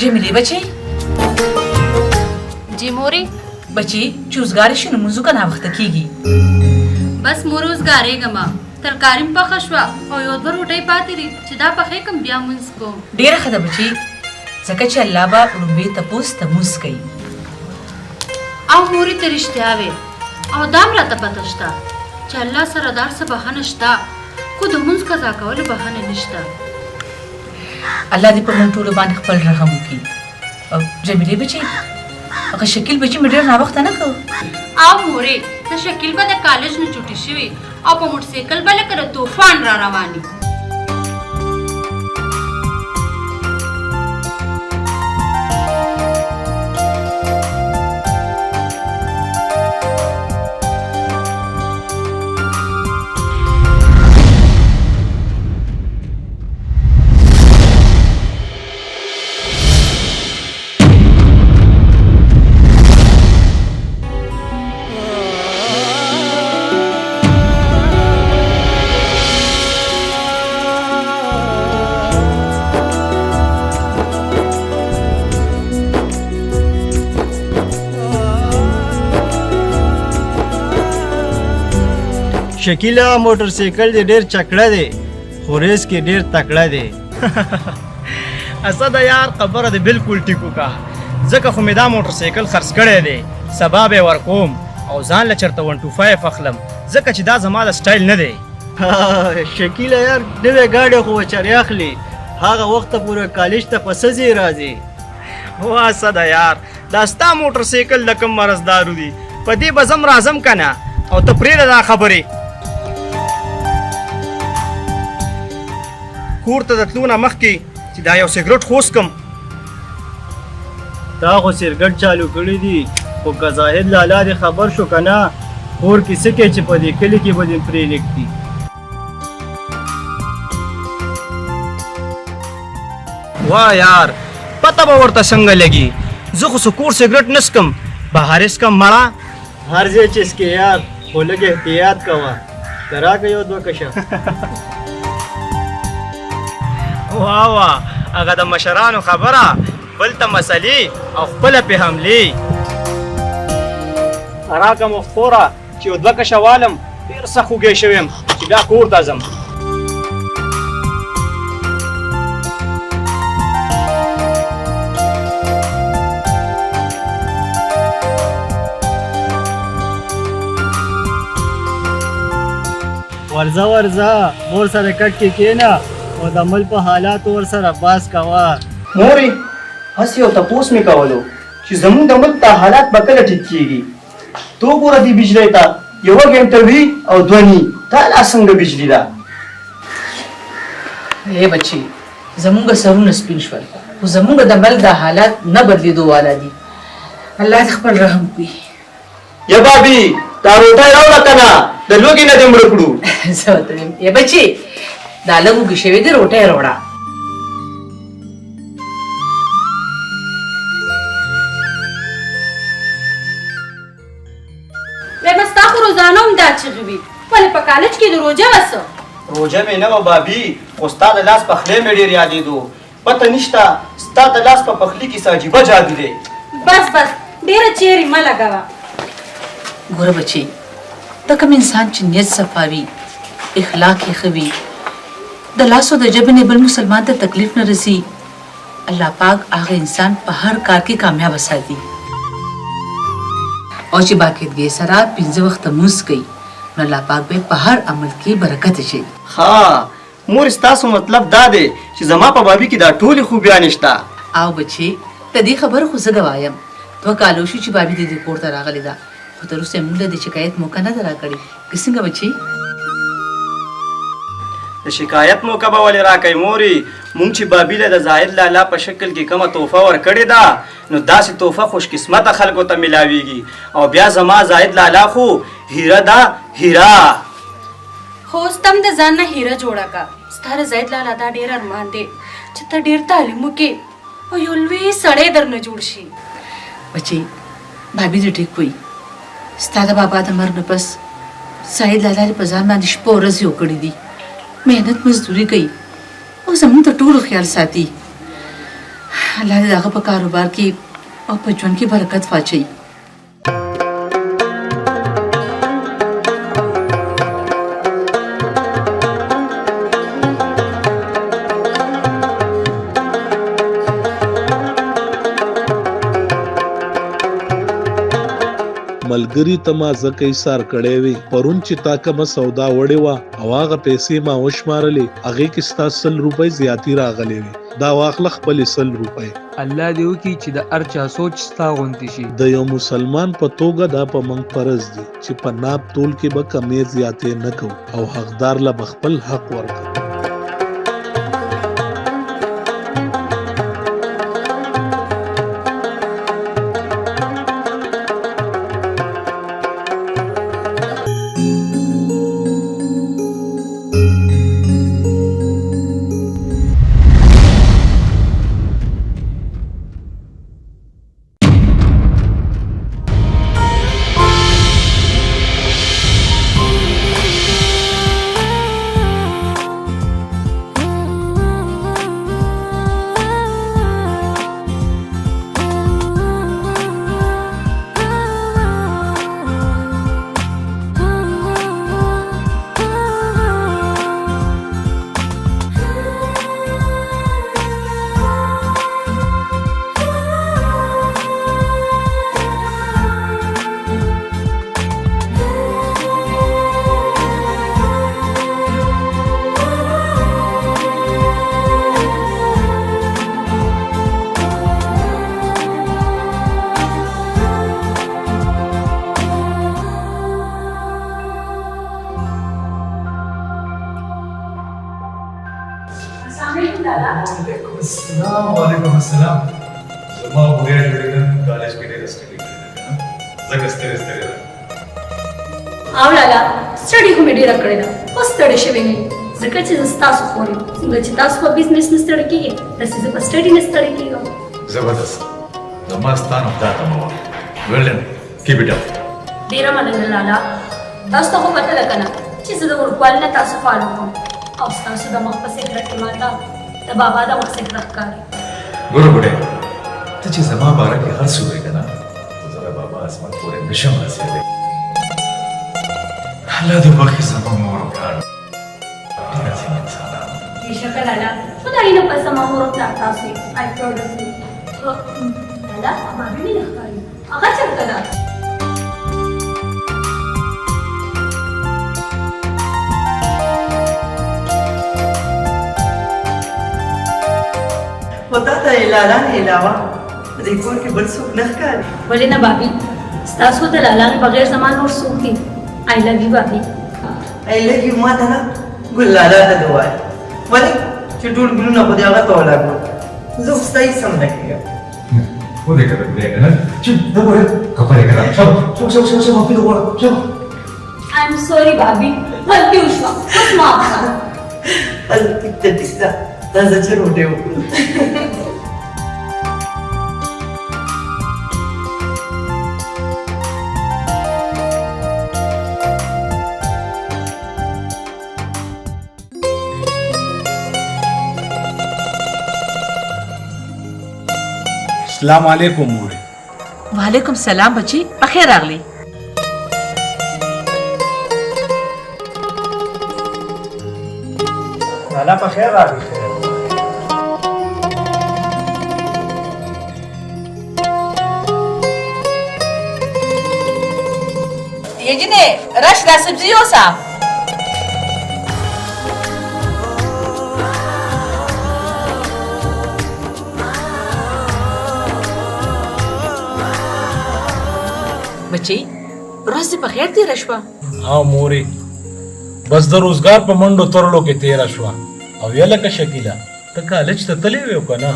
جمیلې بچی جی مورې بچی چې اوسګارې شي نو مونځ وکړه ناوخته کېږي. بس مور اوسګارېږم ترکاري م پخه شوه او یو دوه روټۍ پاتې دي چې دا پخې کړم بیا مونځ کوم. ډېره ښه ده بچی ځکه چې الله به لومبې تپوس تموس کوي. او مورې ته رښتیا وې او دا هم راته پته شته چې الله سره د هر څه بهانه شته خو د مونځ قضا کولو بهانه نشته. الله دې په موږ ټولو باندې خپل رحم وکړي. او جمیلې بچی هغه شکیل بچی مې ډېر ناوخته نه کړ. او مورې د شکیل به د کالج نه چوټي شوي او په موټرسایکل به لکه د طوفان را رواني. شکیلا موټر سایکل دې ډېر چکړه دی خو ریس کې ډېر تکړه دی. اسد یار خبره دې بالکل ټیکو کا ځکه خو مې دا موټر سایکل خرڅ کړی دی سبا به ورکوم او ځان له چرته 125 اخلم ځکه چې دا زما د سټایل نه دی. شکیلا یار نوې ګاډي خو چرې اخلي هغه وخت پورې کالج ته په سزي راځي. هو اسد یار دا ستا موټر سایکل لکم مرزدارو دي په دې بزم راځم کنه او ته پرېږده دا خبرې. کور ته د تلو نه مخکې چې دا یو سګرټ خوس کم. تا خو سګرټ چالو کړی دي خو که زاهد لالا دې خبر شو که نه کور کې څه کوې چې په دې کلي کې به دې پرېږدي. واه یار پته به ورته څنګه لګي زه خو سکور سګرټ نه څکم بهر یې څکم مړه هر ځای چې څکې یار خو لږ احتیاط کوه که راکړه یو دوه کشه. واه واه هغه د مشرانو خبره بل ته مسلې او خپله پې حملې. راکه مو خوره چې یو دوه کشه والم ډېر سخت وږی شوی یم چې بیا کور ته ځم. ورځه ورځه مور سره کټ کې کېنه او د مل په حالاتو ورسره باس کوه. مورې هسې یو تپوس مې کولو چې زموږ د ملک دا حالات به کله ټیک کېږي. تو ګوره دې بجلۍ ته یوه ګنټه وي او دوه ني تا لا څنګه بجلي ده. ای بچی زمونږ سرونه سپین شول خو زمونږ د ملک دا حالات نه بدلېدو والا دي. الله دې خپل رحم وکړي. یا بابي دا روټۍ راوړه که نه د لوږې نه دې مړه کړو. زه ورته ویم ای بچی دا لږ وږي شوي دي روټۍ راوړه. وایم ستا خو روزانه هم دا چغې وي ولې په کالج کې د روژه وه څه؟ روژه مې نه وه بابي خو ستا د لاس پخلی مې ډېر یادېدو. پته نشته ستا د لاس په پخلي کې څه عجیبه جادو دی. بس بس ډېره چیرې مه لګوه. ګوره بچی دا کوم انسان چې نیت صفا وي اخلاق یې ښه وي د لاسو د ژبې نه بل مسلمان ته تکلیف نه رسي الله پاک هغه انسان په هر کار کې کامیاب ساتي. او چې باقاعدګۍ سره 5 وخته لمونځ کوي نو الله پاک به په هر عمل کې برکت اچوي. ها مور ستاسو مطلب دا دی چې زما په بابي کې دا ټولې خوبیانې شته. او بچی د دې خبرو خو زه ګوایم 2 کالو شو چې بابي دې کور ته راغلی ده خو تر اوسه موږ د شکایت موقع نه ده راکړې. که څنګه بچی د شکایت موقع به ولې راکوي مورې مونږ چې بابي له د زاهد لالا په شکل کې کومه تحفه ورکړې ده نو داسې تحفه خوش قسمته خلکو ته میلاویږي او بیا زما زاهد لالا خو هیره ده هیره. خو اوس ته هم د ځان نه هیره جوړه که ستا د زید لالا دا ډېر ارمان دی چې ته ډېر تعلیم وکړې او یو لوی سړی درنه جوړ شي. بچی بابي دې ټیک وایي ستا د بابا د مرګ نه پس زاهد لالا په ځان باندې شپه ورځې وکړې دي محنت مزدوري کوي او زموږ د ټولو خیال ساتي. الله دې د هغه په کاروبار کې او په ژوند کې برکت واچوي. ملګری ته ما ځکه ایثار کړی وي پرون چې تا کومه سودا وړې وه او هغه پیسې ما وشمارلې هغې کې ستا 100 روپۍ زیاتې راغلې وې. دا واخله خپلې 100 روپۍ. الله دې وکړي چې د هر چا سوچ ستا غوندې شي. د یو مسلمان په توګه دا په موږ فرض دي چې په ناب تول کې به کمې زیاتې نه کوو او حقدار له به خپل حق ورکړو. वालेकुम अस्सलाम. زما وګړي جوړېدل کالج کې ډېر سټډي کړې ده زګ ستړي ستړي او لالا سټډي هم ډېر کړې ده اوس ستړي شوی نه ځکه چې تاسو خوري څنګه چې تاسو په بزنس نه ستړي کیږئ تاسو په سټډي نه ستړي کیږئ. زبردست. زما ستانه پتا مو ولن کیپ اټ اپ. ډېر مننه لالا. تاسو ته پته ده کنه چې زه د ورکوال نه تاسو فالو کوم او تاسو د مخ په سیکرټ کې ماته د بابا د مخ سیکرټ کاری. ګورو ګورې ته چې زما باره کې هر څه وایې که نه زه د بابا اسمان پورې نشم رسېدی. الله دې وبخښي زما مور او پلار ډېر عظیم انسانان. بېشکه لالا خدای نه پس زما مور او پلار تاسو یې آی پراؤډ اف یو. لالا بابي مې نه ښکاري هغه چېرته ده؟ پتا ته لالا نه علاوه د دې کور کې بل څوک نه ښکاري. ولې نه بابي ستاسو د لالا نه بغیر زما نور څوک دي؟ آی لو یو بابي. آی لو یو ما ته نه ګل لالا ته دې ووایه ولې چې ټول ګلونه خو دې هغه ته ولاړ زه خو ستا هېڅ هم نه کېږم. خودی که بگویه که نه چی نگوره کپره که نه شب مافی دوباره شب. آی ایم سوری بابي غلطي وشوه اوس معاف کړه. ټیک ده ټیک ده دا زه چې روټۍ وکړو. السلام علیکم مورې. وعلیکم سلام بچی بخیر راغلی. لالا په خیر راغلی. ये जिने रश दा सब्जी ओसा बच्ची रोज په خیر تیر شوا. ها مورې بس د روزګار په منډو ترلو کې تیره شوه او یا لکه شکیله ته کالج ته تللی وې که نه؟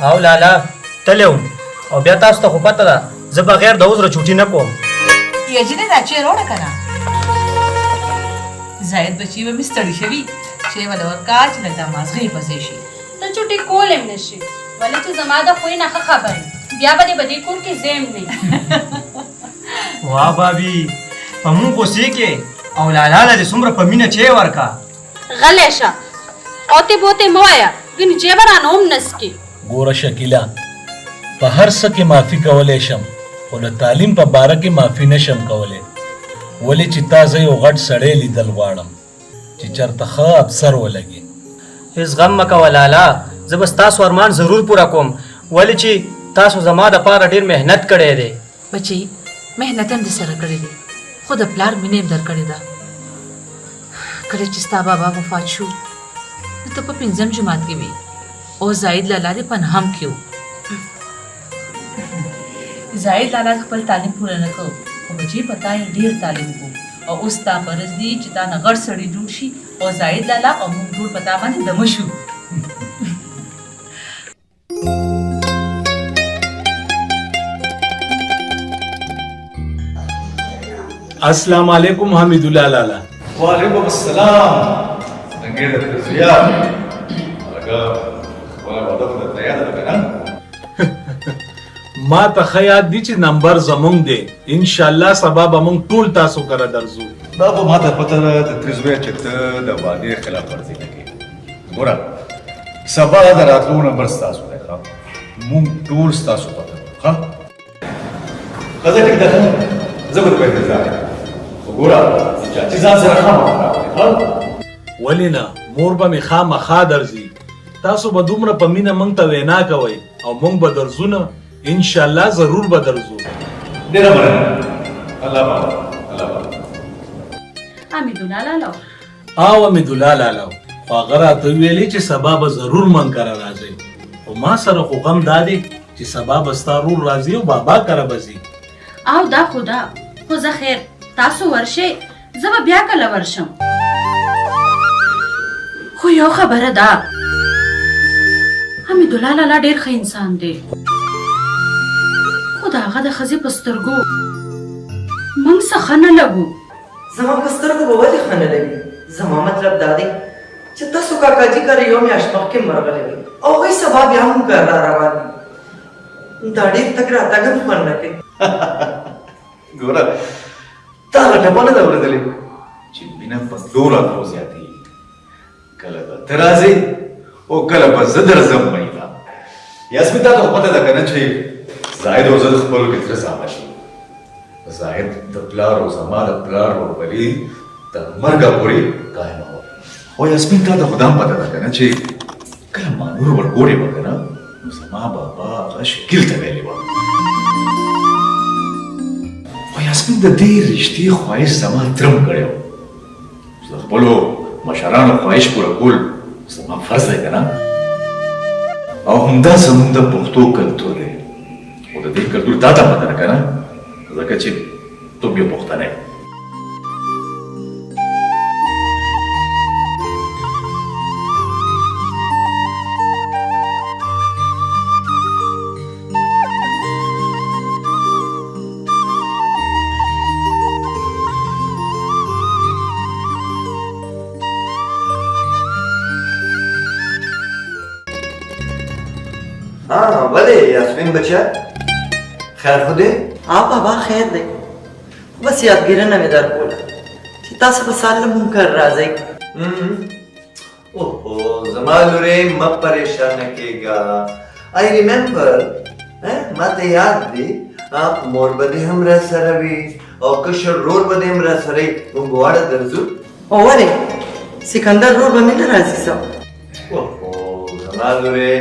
او لالا تللی وم او بیا تاسو ته خو پته ده زه بغیر د عذره چوټي نه کوم. ये जिने دا چې روړه کنه زاید بچی و مستړی شوی چې ولا ورکا چې د مازغې پسې شي ته چټي کولم نشي ولې چې زما د خوې نه خبرې بیا به دې کور کې زم نه. واه بابي په مونږ غوسې کې او لالا له دې څومره په مینه چې ورکا غلې شه اوته بوته موایا ګنې جبران هم نسکی ګوره شکیلا په هر څه کې معافي کولی شم خو د تعلیم په باره کې معافي نشم کولی ولې چې تا زه یو غټ سړی لیدل غواړم چې چېرته ښه افسر ولګي. هیڅ غم مه کوه لالا، زه به ستاسو ارمان ضرور پوره کوم ولې چې تاسو زما دپاره ډېر محنت کړی دی. بچی محنت هم دې سره کړې دی خو د پلار مینه هم در کړې ده. کله چې ستا بابا وفات شو نو ته په 5م جماعت کې وې او زاهد لالا دې پنهام کې و. زاهد لالا خپل تعلیم پوره نه کړ خو بچی پتا یې ډېر تعلیم کو او اوس تا فرض دی چې تا نه غټ سړی جوړ شي او زاهد لالا او موږ ټول پتا باندې دمه شو. السلام علیکم حمیدالله لالا. وعلیکم السلام. څنګه ده زویا؟ هغه ولا ودا په تیار ده کنه؟ ما ته ښه یاد دي چې نمبر زمونږ دی ان شاء الله سبا به مونږ ټول تاسو کره درځو. دا به ما ته پته ده د ترزویا چې ته د وعدې خلاف ورزي نه کوې. ګوره سبا د راتلو نمبر ستاسو دی ښه؟ مونږ ټول ستاسو پته ښه؟ ښځه ټیک ده زه به په انتظار یم. وګوره چې ځان سره خامخا راوړې ولې نه مور به مې خامخا درځي تاسو به دومره په مینه مونږ ته وینا کوئ او مونږ به درځو نه ان شاء الله ضرور به درځو. ډېره مننه. الله پاک الله پاک. حمیدالله لالا او حمیدالله لالا خو هغه راته ویلې چې سبا به ضرور من کره راځئ خو ما سره خو غم دا دی چې سبا به ستا رور راځي او بابا کره به ځي. او دا خدا خو زه خیر تاسو ورشئ زه به بیا کله ورشم. خو یو خبره ده حمیدالله لالا ډېر ښه انسان دی خو د هغه د ښځې په سترګو موږ څه ښه نه لګو. زما په سترګو به ولې ښه نه لګي؟ زما مطلب دا دی چې تاسو کاکاجي کره یو میاشت مخکې مرغلي وي او هغوی سبا بیا هم کار را روان دي. دا ډېر تګ راتګ هم خوند نه کوي. ګوره تا هغه ټپه نه ده اورېدلې چې مینه په تلو راتلو زیاتېږي. کله به ته راځې او کله به زه درځم مینا. یاسمین تا ته خو پته ده که نه چې زاهد او زه د خپلو کې تره زامن یو. زاهد د پلار او زما د پلار ورورولي تر مرګه پورې قایمه وه. خو یاسمین تا ته خو دا هم پته ده که نه چې کله ما نور ورګورې به که نه نو زما بابا هغه شکیل ته ویلې وه. خو یاسمین د دې رښتې خواهش زما ترم کړی و. د خپلو مشرانو خواهش پوره کول زما فرض دی که نه؟ او همدا زموږ د پښتو کلتور دی. خو د دې کلتور تا ته پته ده که نه؟ ځکه چې ته بیا پښتنه یې. हाँ भले यास्मीन बच्चा खैर खुदे हाँ बाबा खैर दे बस यादगिरी ना मेदार बोला चिता से बसाल मुंकर राज़ी ओहो ज़मालुरे मत परेशान केगा I remember मत याद दी आप मोर बदे हम रह सरवी और कशर रोर बदे हम रह सरे मुंगवाड़ा दर्जू ओवरे सिकंदर रोर बमिना राज़ी सब ओहो ज़मालुरे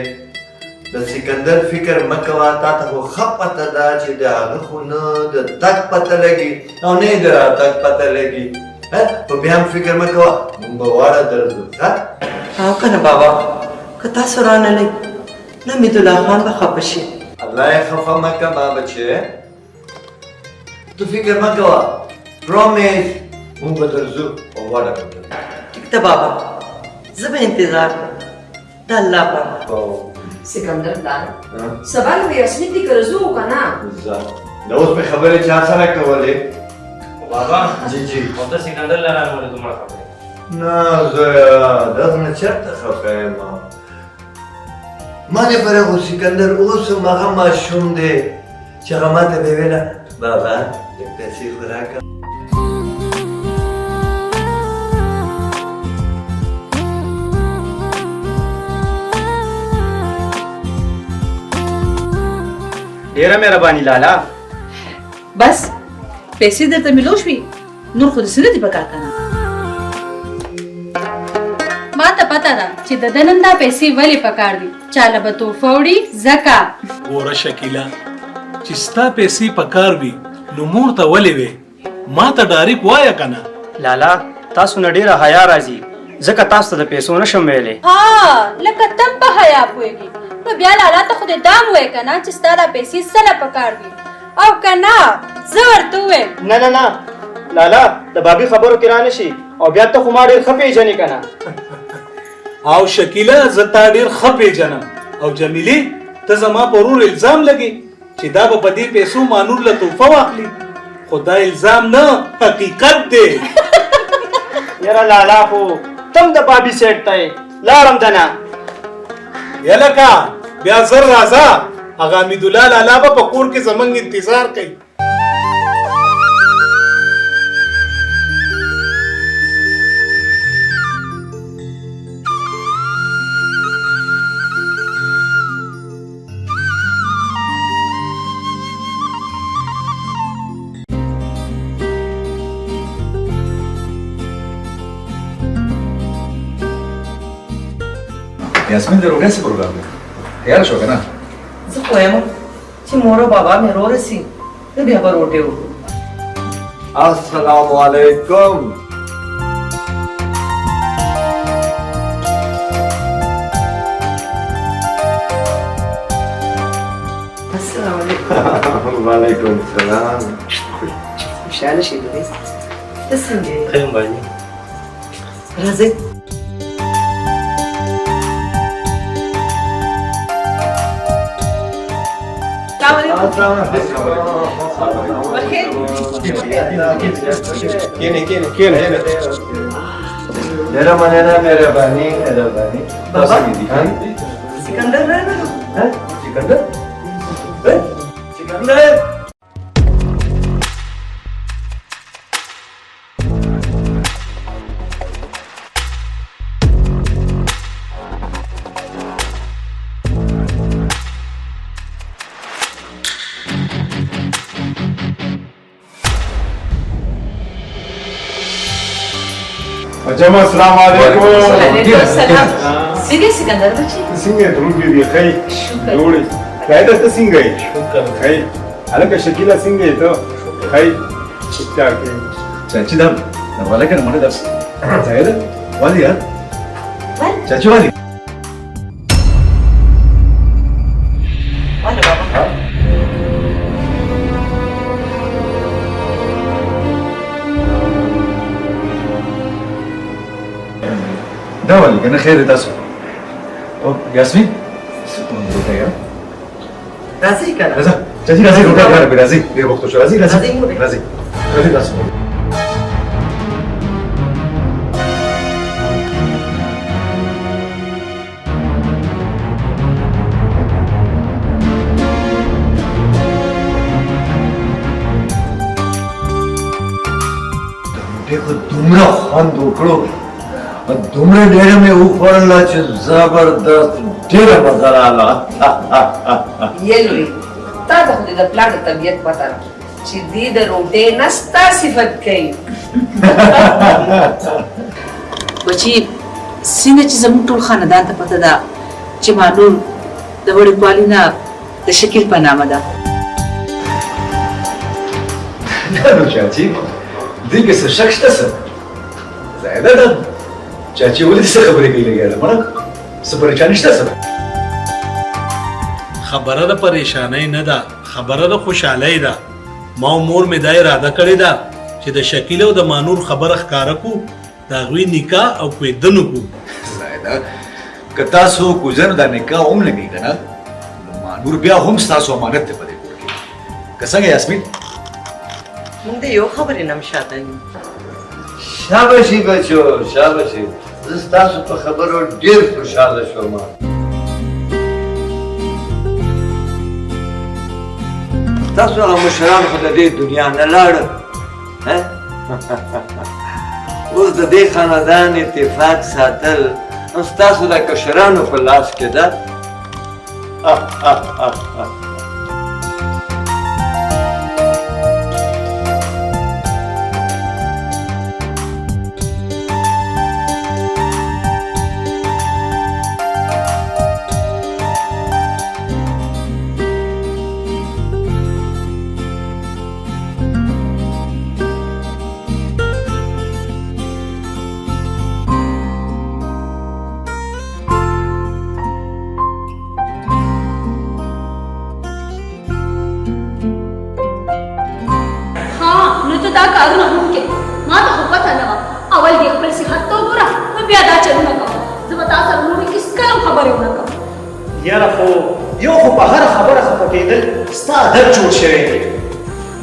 د سکندر فکر مکوا تا ته خو ښه پته ده چې د هغه خو نه د تګ پته لګي او نه یې د راتګ پته لګي په بیا هم فکر مه کوه موږ به واړه درځو او که نه بابا که تاسو رانلئ نه حمیدالله خان به خفه شي الله یې خفه مه که ما بچې تو فکر مه کوه پرومیس موږ به درځو او واړه به درځو ټیک ده بابا زه به انتظار کوم د الله پاک سکندر دار سبا له یاسمین دې کرزو کنه زه دا اوس په خبره چا سره کولې بابا جی جی او ته سکندر لاله ولې دومره خبرې نه زه دغه چرته خفه یم ما دې پر هغه سکندر اوس هم هغه ماشوم دی چې هغه ماته به ویله بابا د پیسې خو راکړه ډیره مهرباني لالا. بس پیسې درته ملو شوي، نور خو دې څه نه دي پکار کنه. ما ته پته ده چې د دنن دا پیسې ولې پکار دي. چاله به توفه وړي ځکه ګوره شکیله چې ستا پیسې پکار وي نو مور ته ولې وې؟ ما ته ډایرک وایه کنه. لالا تاسو نه ډیره حیا راځي ځکه تاسو ته د پیسو نشم ویلی. ها لکه تم په حیا پوهېږي نو بیا لالا ته خو دې دام وایې که نه چې ستا دا پیسې څه له پکار دي او که نه زه ورته ووایم. نه نه نه لالا د بابي خبرو کې را نشي او بیا ته خو ما ډېر ښه پېژنې که نه. او شکیله زه تا ډېر ښه پېژنم او جمیلې ته زما په ورور الزام لګې چې دا به په دې پیسو مانور له توفه واخلي، خو دا الزام نه حقیقت دی. یاره لالا خو تم د بابي سیټ ته یې لاړم دنه. یلکه بیا زر راځه، هغه حمیدالله لالا به په کور کې زموږ انتظار کوي. یاسمین د روغتیا څه پروګرام دی؟ تیار شو که نه؟ زه خو یم چې مور او بابا مې رورسي نو بیا به روټې وکړو. السلام علیکم. السلام علیکم. وعلیکم السلام. خوشحاله شئ لورې. ته څنګه یې؟ ښه یم بابي. راځئ. ډېره مننه، مهرباني مهرباني. بابا سکندر راغلی. سکندر سکندر جمع السلام علیکم. وعلیکم السلام. څنګه سکندر بچي؟ څنګه درود دې خی جوړې قاعده ته څنګه یې خی هلکه شکیله څنګه یې ته خی چکار کې چاچی دا ولا کنه مړه درس زاید والی یار چاچی والی والا بابا دا والی کنه خیر تاسو او یاسمین ستون روټه راځئ که نه. راځه چاچی راځي روټه کار به راځي ډېر وخت شو راځي راځي راځئ مورې. راځي راځي تاسو देखो दुमरा खान दोकड़ो और दुमरे डेरे में ऊपर ला च जबरदस्त डेरे मजा आला. یې لورې تا ته خو دې د پلار د طبیعت پته ده چې دې د روټۍ نه ستا صفت کوي. بچي څنګه چې زموږ ټول خاندان ته پته ده چې مانور د وړوکوالي نه د شکیل په نامه ده. نو چاچی دې کې څه شک شته څه زاید ده چاچی ولې څه خبرې کوي لګیا ده مړه څه پریشانی شته څه خبره د پریشانۍ نه ده، خبره د خوشحالۍ ده. ما او مور مې دا اراده کړې ده چې د شکیل او د مانور خبره ښکاره کړو، د هغوی نکاح او کویدن وکړو. زاید که تاسو کوزن دا نکاح هم لګی که نه نو مانور بیا هم ستاسو امانت دی په دې کور کې که څنګه یاسمین موږ د یو خبرې نه هم شاته یو. शाबाशी बच्चो शाबाशी. ستاسو په خبرو ډېر خوشاله شوم. تاسو هغه مشران خو د دې دنیا نه لاړل اوس د دې خاندان اتفاق ساتل ستاسو د کشرانو په لاس کې ده. ما ته خو پته نه وه اول دې خپل صحت ته وګوره نو بیا دا چلونه کوه زه به تا سره نورې هېڅکله هم خبرې ونه کوم یاره خو یو خو په هره خبره خفه کېدل ستا عادت جوړ شوی دی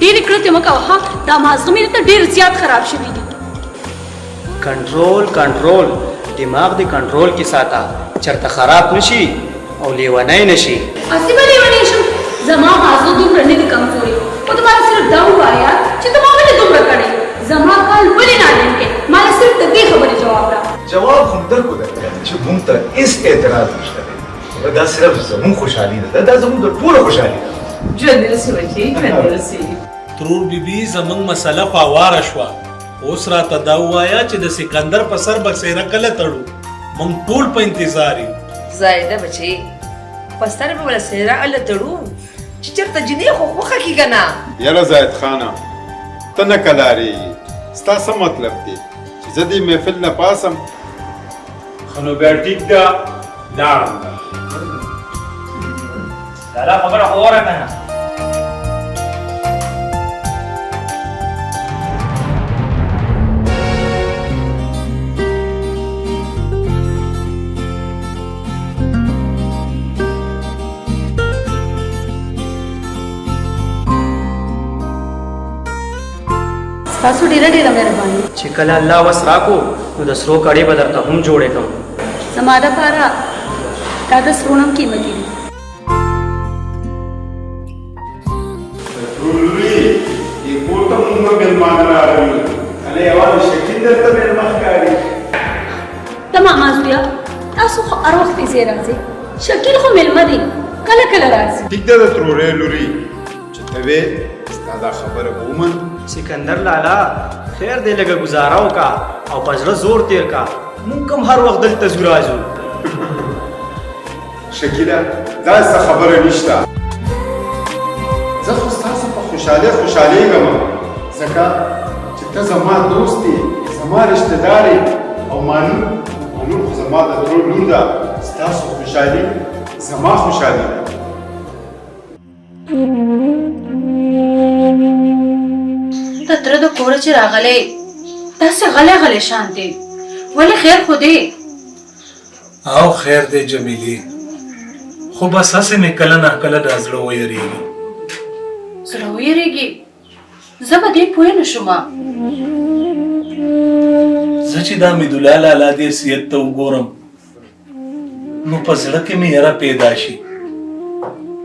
ډېرې کړتې مه کوه ها دا مازغه مې ته ډېر زیات خراب شوي دي کنټرول دماغ دې کنټرول کې ساته چرته خراب نشي او لیونی نشي هسې به لیونی شم زما مازغه دومره نه دي کمزوري خو ته ماته صرف دا ووایه چې ته ما ولې دومره کړې زما کال ولې نالین کې ما له صرف د دې خبرې جواب راکړه جواب هم درکو درکړی چې موږ ته هېڅ اعتراض نشته دی دا صرف زموږ خوشحالي ده دا زموږ د ټولو خوشحالي ده ژوند دې رسي بچي ژوند دې رسي ترور بیبي زمونږ مسله خو هواره شوه اوس راته دا ووایه چې د سکندر په سر به څېره کله تړو موږ ټول په انتظار یو زایده بچی په سر به ولا څېره هله تړو چې چېرته جنۍ خو خوښه کي که نه یاره زاید خانه ته نه کلارېږي ستا څه مطلب دی چې زه دې محفل نه پاسم ښه نو بیا ټیک ده لاړم دا خبره خو وره که نه تاسو ډېره مهرباني چې کله الله وس راکو نو د سرو کړۍ به درته هم جوړې کړم زما دپاره دا د سرو نه هم قیمتي دي لورې دې کور ته مونږ مېلمانه راغلي هله یوازې شکیل درته مېلمه ښکاري ته ماما زویه تاسو خو هر وخت پیسې راځئ شکیل خو مېلمه دی کله کله راځي ټیک ده د ترورې لورې چې ته وې ستا دا خبره به ومن سکندر لالا خیر دې لږه گزاره وکړه او په زړه زور تېر کړه موږ هم هر وخت دلته ځو راځو شکیله دا څه خبره نشته زه خو ستاسو په خوشحالېږم ځکه چې ته زما دوست یې زما رشتهدار یې او مانون خو زما د ترور لور ده ستاسو خوشحالي زما خوشحالي ده د تره د کوره چې راغلی داسې غلی شان دی ولې خیر خو دی او خیر دی جمیلې خو بس هسې مې کله نه کله دا زړه ویریږي زړه ویریږي زه به دې پوه نه شوم زه چې دا حمیدالله لالا دې حیثیت ته وګورم نو په زړه کې مې یره پیدا شي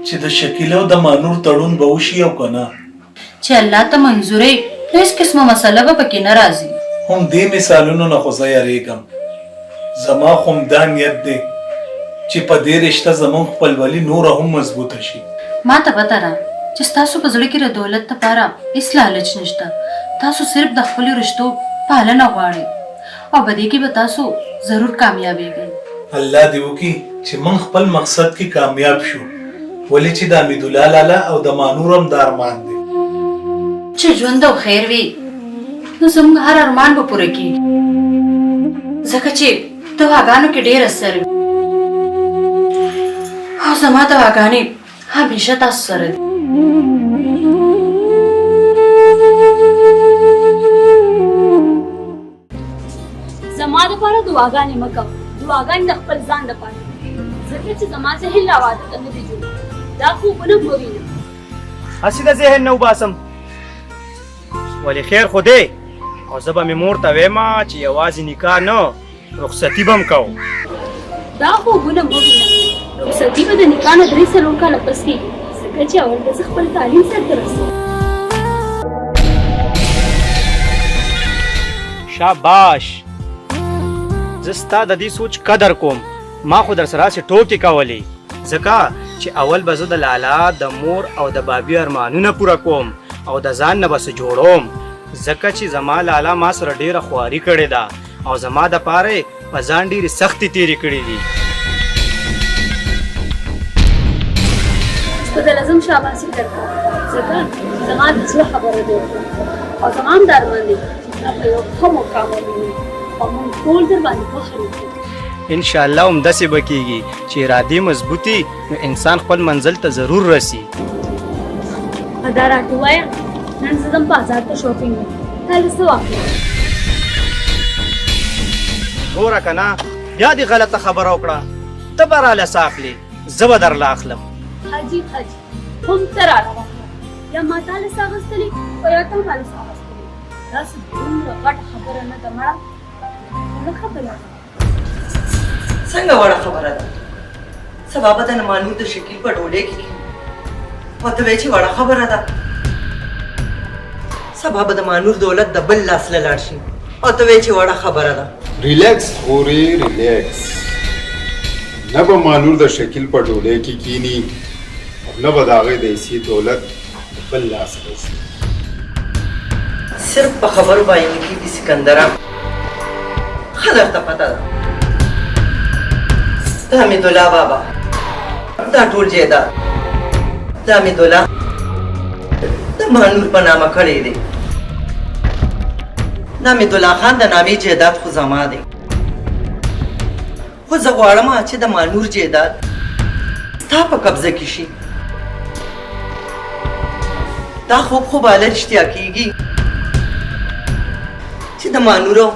چې د شکیل او د مانور تړون به وشي او که نه چې الله ته منظورې نو هېڅ قسمه مسله به پکې نه راځي هم دې مثالونو نه خو زه یریږم زما خو همدا نیت دی چې په دې رشته زموږ خپلولي نوره هم مضبوطه شي ما ته پته ده چې ستاسو په زړه کې د دولت دپاره هېڅ لالچ نشته تاسو صرف د خپلو رشتو پالنه غواړئ او په دې کې به تاسو ضرور کامیابېږئ الله دې وکړي چې موږ خپل مقصد کې کامیاب شو ولې چې د حمیدالله لالا او د مانور هم دا ارمان دی چې ژوند او خیر وي نو زموږ هر ارمان به پوره کېږي ځکه چې دواګانو کې ډېر اثر وي او زما دواګانې همیشه تاسو سره دي زما دپاره دعاګانې مه کوه دعاګانې د خپل ځان دپاره ځکه چې زما ذهن لا واده ته نه دی جوړ دا خوبونه ګوري نه هسې د ذهن نه وباسم ولې خیر خو دی او زه به مې مور ته ویمه چې یوازې نکاح نه رخصتي به م کوو دا خوبونه مه وینه رخصتي به د نکاح نه 3-4 کاله پس کېږي ځکه چې اول به زه خپل تعلیم سرته رسوم شاباش زه ستا د دې سوچ قدر کوم ما خو در سره هسې ټوکې کولې ځکه چې اول به زه د لالا د مور او د بابي ارمانونه پوره کوم او د ځان نه به څه جوړوم ځکه چې زما لالا ما سره ډېره خواري کړې ده او زما دپاره یې په ځان ډېرې سختې تېرې کړې دي خو د لازم شاباسي درکړه ځکه زما د زړه خبره دی او زما هم دا ارمان دی چې تا په یو ښه مقام ووینو او موږ ټول در باندې فخر وکړو انشاءالله همداسې به کېږي چې ارادې مضبوطي نو انسان خپل منزل ته ضرور رسي دا راته ووایه نن زه ځم بازار ته شاپینګ ته هلته څه واخلم ګوره کنه بیا دې غلطه خبره وکړه ته به راله ساخلې زه به درله اخلم حاجي هم ته راروانه یا ما تاله ساغستلی او یا ته ماله ساغستلی داسې دومره غټ خبره نه ده مړه نه خبره څنګه وړه خبره ده سبا به د نمانو د شکل په ډولې کې او ته وایې چې وړه خبره ده سبا به د مانور دولت د بل لاس له لاړ شي او ته وایې چې وړه خبره ده ریلیکس خورې ریلیکس نه به مانور د شکل په ډولې کې کینی او نه به د هغې د حیثیت دولت بل لاس رسي صرف په خبرو باندې کېږي سکندره ښه درته پته ده د حمیدالله بابا دا ټول جایداد د حمیدالله د مانور په نامه کړی دی د حمیدالله خان د نامې جایداد خو زما دی خو زه غواړم چې د مانور جایداد ستا په قبضه کې شي دا خوب خو باله رښتیا کېږي چې د مانورو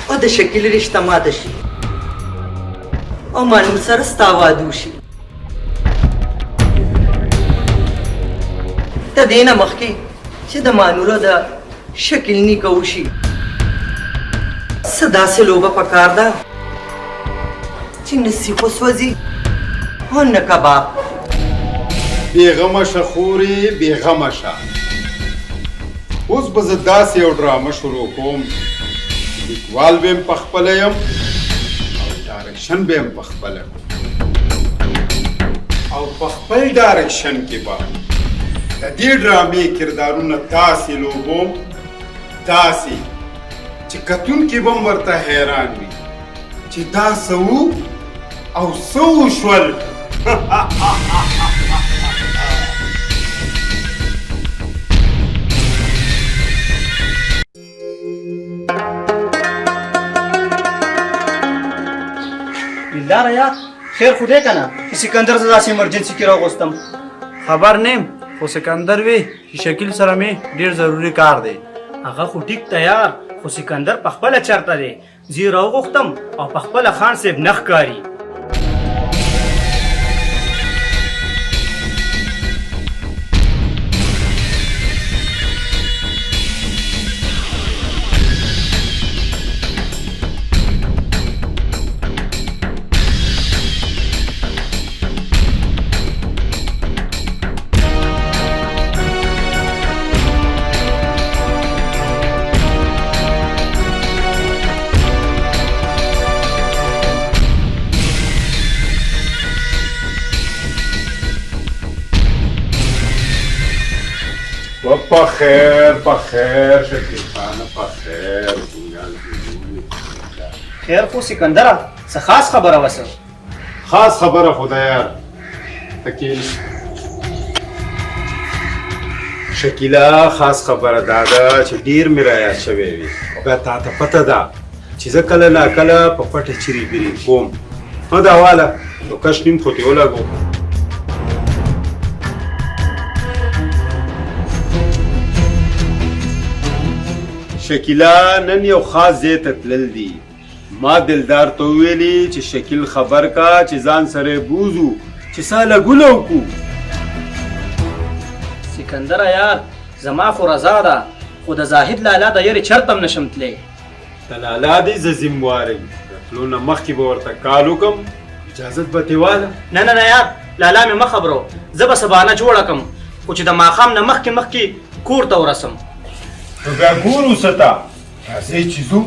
او د شکل رشته ماته شي او مانور سره ستا واده وشي د دې نه مخکې چې د مانورو د شکل نیکه وشي څه داسې لوبه پکار ده چې نه سیخ وسوځي او نه کباب بېغمه شه خورې بېغمه شه اوس به زه داسې یو ډرامه شروع کوم لیکوال به یم پخپله یم او ډایرکشن به یم پخپله او په خپل ډایرکشن کې به د دې ډرامې کردارونه داسې لوبوم داسې چې کتونکي به هم ورته حیران وي چې دا څه وو او څه وشول دلداره یا خیر خو دی که نه چې سکندر زه داسې ایمرجنسي کې راغوستم خبر نیم خو سکندر وی چې شکیل سره مې ډیر ضروری کار دی هغه خو ټیک تیار خو سکندر پخپله چرته دی زه یې راوغوښتم او پخپله خان صاحب نه ښکاري پخیر پخیر شکیل خانه پخیر خیر خو سکندره څه خاص خبره وسه خاص خبره خو ده یار تکیل شکیله خاص خبره دا ده چې ډیر مې رایاد شوی وي بیا تا ته پته ده چې زه کله ناکله په پټه چیرې بیرې کوم نو دا واله نو کش نیم خو ترې ولګو شکیلا نن یو خاص ځای ته تلل دي ما دلدار ته وویلي چې شکیل خبر کا چې ځان سره بوزو چې ساله ګوله وکړو سکندره یار زما خو رضا ده خو د زاهد لالا د یارې چرته هم نشم تلی د لالا دی زه ذموار یم د تلو نه مخکې به ورته کال وکړم اجازت به ترې واله نه نه نه یار لالا مې مه خبرو زه به سبانه جوړه کړم خو چې د ماښام نه مخکې کور ته ورسم نو بیا ګورو څه ته راځئ چې ځو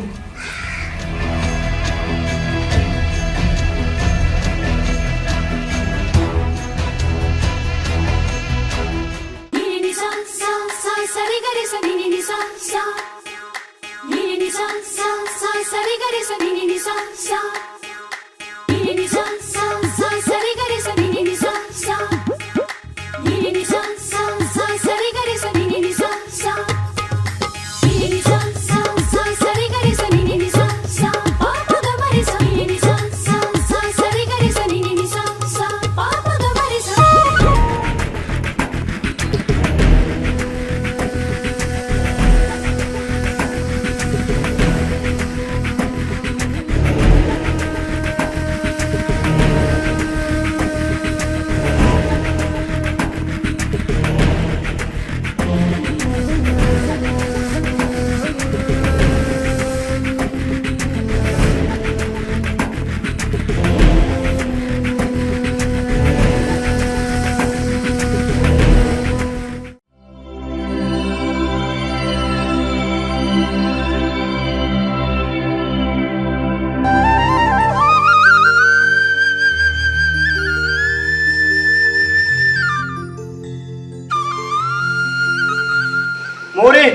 مورې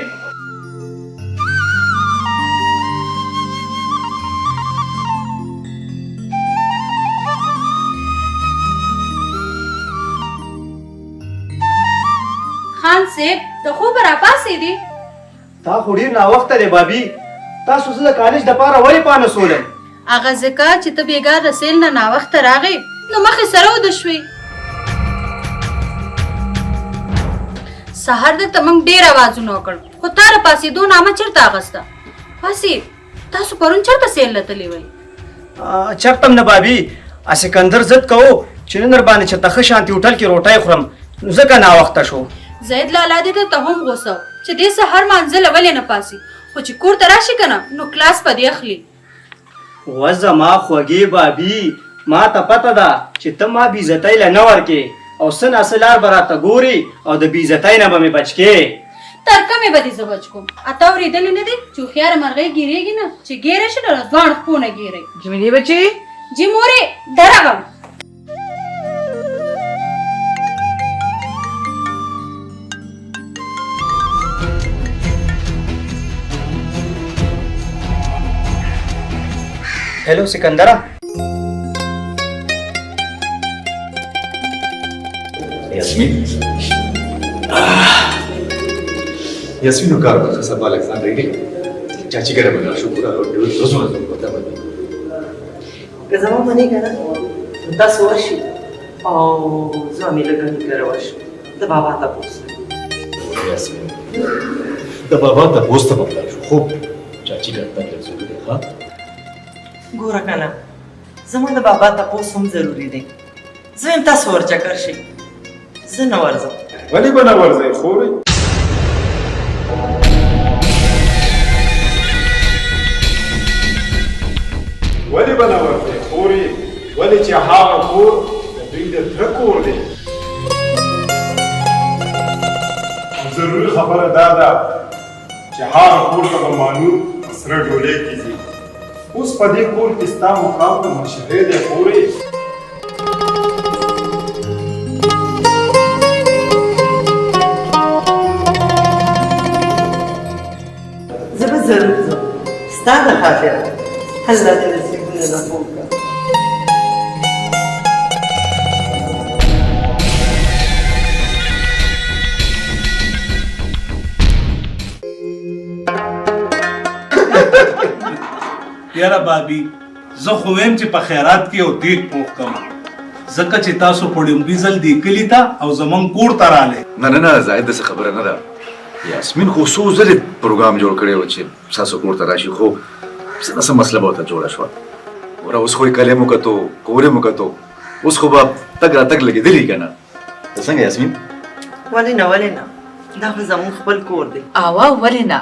خان صاحب ته خوب را پاسې دي تا خو ډېر ناوخته دی بابي تاسو زه د کالج دپاره ولې پانه سولم هغه ځکه چې ته بېګا د سیل نه ناوخته راغې نو مخې سره وده شوې سهار دلته موږ ډېر اوازونه وکړ خو تا را پاسېدو نامه چېرته اخېسته پاسې تاسو پرون چېرته سیل له تللي وئ چرته هم نه بابي سکندر ضد کوو چې نن رباندې چېرته ښه شانتي هوټل کې روټۍ خورم نو ځکه ناوخته شو زید لالا دې ته هم غوسه و چې دې سهار مانځله ولې نه پاسي خو چې کور ته راشي که نه نو کلاس په دې اخلي و زما خوږې بابي ما ته پته ده چې ته ما بېعزتۍ له نه ورکې او څه ناڅه لار به راته ګورې او د بېعزتۍ نه به مې بچ کې تر کومې به دې زه بچ کوم اته اورېدلي نه دي چې هوښیاره مرغۍ ګیرېږي نه چې ګیره شي نو له دواړو پښو نه ګیرئ جميلي بچي جی مورې درغم हेलो सिकंदरा यास्मीन यास्मीन को कार पर सब अलेक्जेंडर रे चाची करे बना शुक्र रोजो रोजो पता बनी که زما منې که نه تاسو ورشي او زه امیله ګنې کره ورشم د بابا تپوس यास्मीन د بابا ته پوسټ بدل شو خو चाची کرتا ہے ضروري ها ګوره که نه زما د بابا تپوس هم ضروري دی زه یم تاسو ورچکر شئ زه نه ورځم ولې به نه ورځئ خورئ ولې به نه ورځئ خورئ ولې چې هغه کور د دوی د تره کور دی ضروري خبره دا ده چې هغه کور ته به مانور په سره ډولۍ کې ځي اوس په دې کور کې ستا مقام ته مشهرې دی خورئ زه به ضرور ځم ستا د خاطره الله دې نصیبونه نصیب کړه یاره بابي زه خو ویم چې په خیرات کې یو دیګ پوخ کم ځکه چې تاسو په ډومبي ځل دې کلي ته او زمونږ کور ته راغلی نه نه نه زاید داسې خبره نه ده یاسمین خو څو ځلې پروګرام جوړ کړی و چې ستاسو کور ته راشي خو څه نه څه مسله به ورته جوړه شوه وره اوس خو یې کلی مو کتو کور یې مو کتو اوس خو به تګ راتګ لګېدلي که نه ته څنګه یاسمین ولې نه ولې نه دا خو زموږ خپل کور دی آوا ولې نه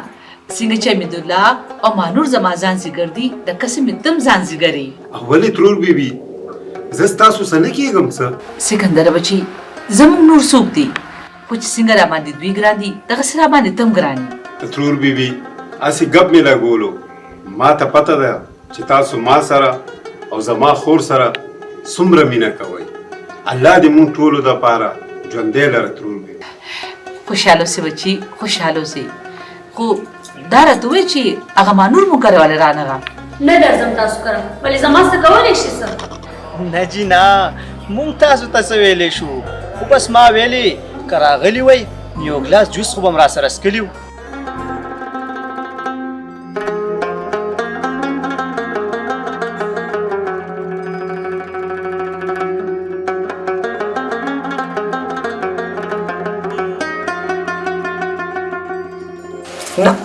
څنګه چې حمیدالله او مانور زما ځان زیګر دي د کسې مې تم ځان زیګري ولې ترور بیبي زه ستاسو څه نه کېږم څه سکندر بچي زموږ نور څوک دي خو چې څنګه راباندې دوی ګران دي دغسې راباندې تم ګران دي ترور بیبي هسې ګپ مې لګولو ما ته پته ده چې تاسو ما سره او زما خور سره څومره مینه کوئ الله دې مونږ ټولو دپاره ژوندی لره ترور بیبي خوشحاله اوسې بچي خوشحاله اوسې خو دا راته ووایه چې هغه مانور مو کره ولې رانغه نه درځم تاسو کره ولې زما څه کولی شي څه نه جي نه مونږ تاسو ته څه ویلی شو خو بس ما ویلې که راغلي وی نو یو ګلاس جوس خو به م راسره څکلي و نه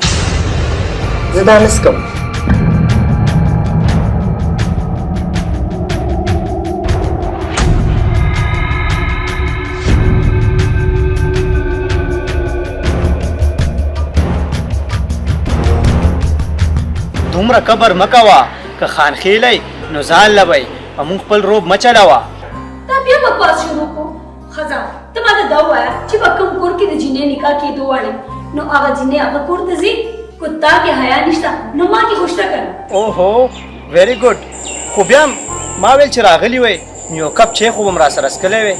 زه دا نه څکم دومره کبر مه کوه که خانخیلی نو ځان لبئ او مونږ خپل روب مه چلوه دا بیا بکواس شروع کو خزا ته ما ته دا ووایه چې په کوم کور کې د جینۍ نکاح کېدو غواړې نو هغه جینۍ هغه کور ته ځي خو تا کې حیا نشته نو ما کې خوشته کړه اوهو ویری ګډ خو بیا هم ما ویل چې راغلی وی نو یو کپ چای خو به م راسره څکلی وی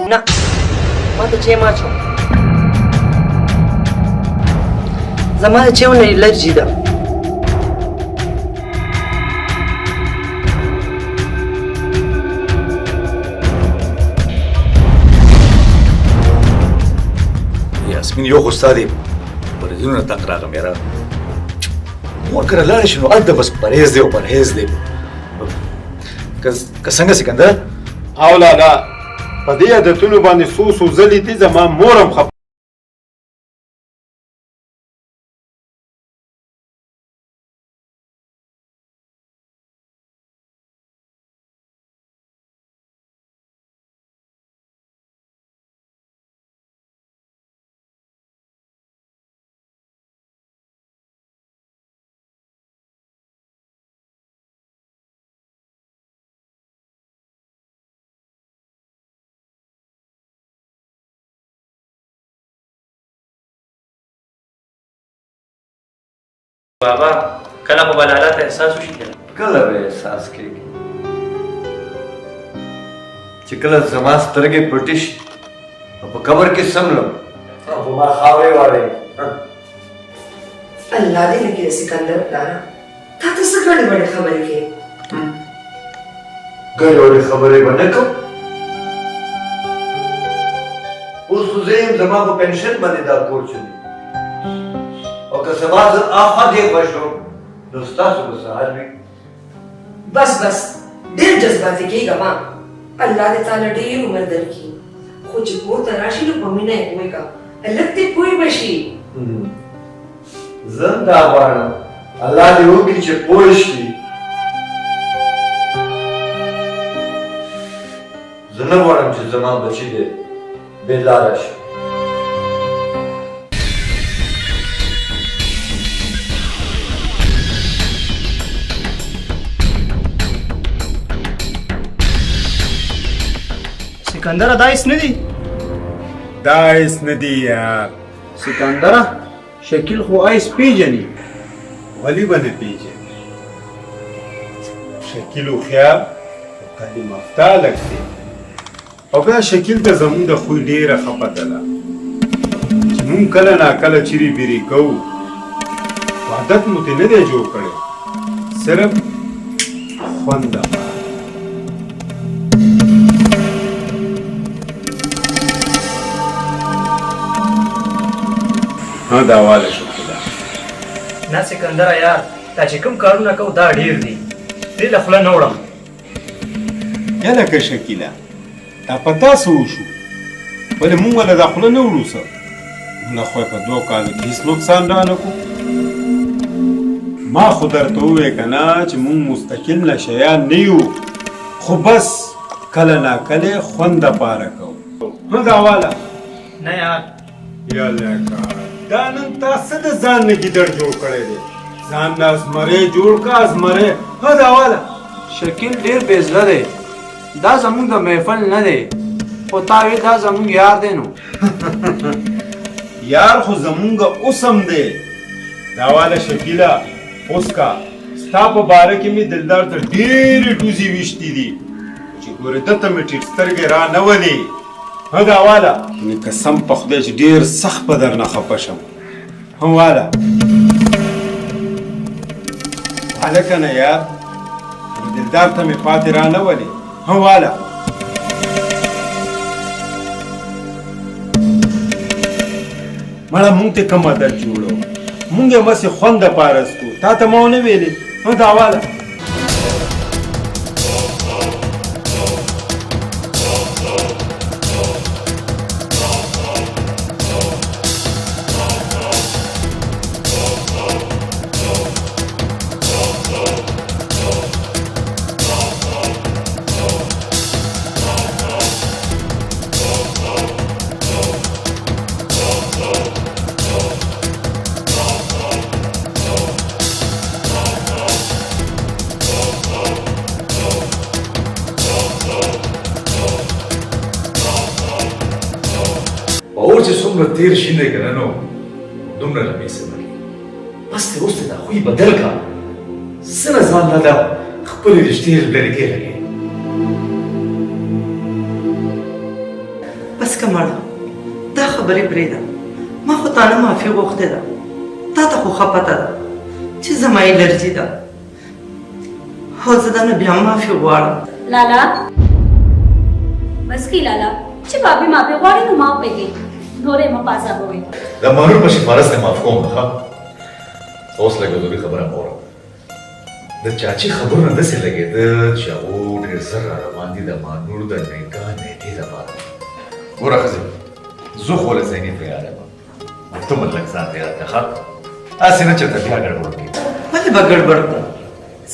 نه ما ته چې ما چو زما د چېو نه الرجي ده یاسمین یو خو ستا دی پرهیزونو نه تنګ راغم یاره مور کره لاړې شي نو هلته بس پرهیز دی او پرهیز دی که څنګه سکندر او لالا په دې عادتونو باندې څو ځلې دي زما مور هم خفه بابا کله خو به لالا ته احساس وشي کله به احساس کېږي چې کله زما سترګې پټې شي او په قبر کې سملم او په ما خاورې واړوي الله دې لکه سکندر پلاره تا ته څه ګڼې وړې خبرې کوې ګڼې وړې خبرې به نه کوم اوس خو زه یم زما په پنشن باندې دا کور چلي او که سبا زه آخوا دیخوا شوم نو ستاسو به څه حال وي بس بس ډېر جذباتي کېږه ما الله دې تعالی ډېر عمر درکړي خو چې کور ته راشي نو په مینه یې پوهېږه هلک دې پوه به شي زه هم دا غواړم الله دې وکړي چې پوه شي زه نه غواړم چې زما بچي دې بې لاره شي سکندره دا ایس نه دي دا ایس نه دي یار سکندره شکیل خو ایس پیژني ولې به نه پیژني شکیل هوښیار تعلیم یافته هلک دی او بیا شکیل ته زموږ د خوی ډېره ښه پته ده چې مونږ کله ناکله چیرې بیرې کوو عادت مو ترې نه دی جوړ کړی صرف خوند دپاره ها دا واله شو خدا نه سکندره یار دا چې کوم کارونه کوو دا ډېر دي دې له خوله نه وړم یا لکه شکیله دا په تاسو وشو ولې مونږ له دا خوله نه وړو څه نه خو په 2 کالو کې هېڅ نقصان را نه کوو ما خو درته وویې که نه چې مونږ مستقل نه شیان نه یو خو بس کله ناکله یې خوند دپاره کوو نو دا واله نه یار یا لکه دا نن تا څه د ځان نه ګیدړ جوړ کړی دی ځان نه ازمری جوړ که ازمری ها دا واله شکیل ډېر بېزله دی دا زموږ د محفل نه دی خو تا وی دا زموږ یار دی نو یار خو زمونږ اوس هم دی دا واله شکیله اوس کا ستا په باره کې مې دلدار ته ډېرې ډوزې ویشتي دي چې ګورې ده ته مې ټیټ سترګې را نه ولې ها دا واله نو قسم په خدای چې ډېر سخت به درنه خفه شم هم واله هلکه نه یار دلدار ته مې پاتې را نه ولې هم واله مړه مونږ ته کوم عادت جوړو مونږ یې مسې خوند دپاره څکو تا ته ما ونه ویلې نو دا واله اور چې څومره تیر شي نه که نه نو دومره له بې صبري بس ته اوس ته دا خوی بدل کا څه نه ځان نه دا خپلې رشتې لرې کې لګې بس که مړه دا خبرې پرېږده ما خو تا نه معافي غوښتې ده تا ته خو ښه پته ده چې زما الرجي ده او زه دا نه بیا معافي غواړم لالا بس کی لالا چې بابي ما په غواړي نو ما پېږي نورې ما پاسه وي د مانور په سفارش نه معاف کوم ښه اوس لږه ضروري خبره اورم د چاچی خبرونه داسې لګېده چې هغه ډېر زر را روان دي د مانور د نکاح نیټې لپاره ګوره ښځې زه خو له ذهني تیار یم ته مطلق ځان تیار کړه ښه هسې نه چېرته بیا ګډوډ کړي ولې به ګډوډ کړم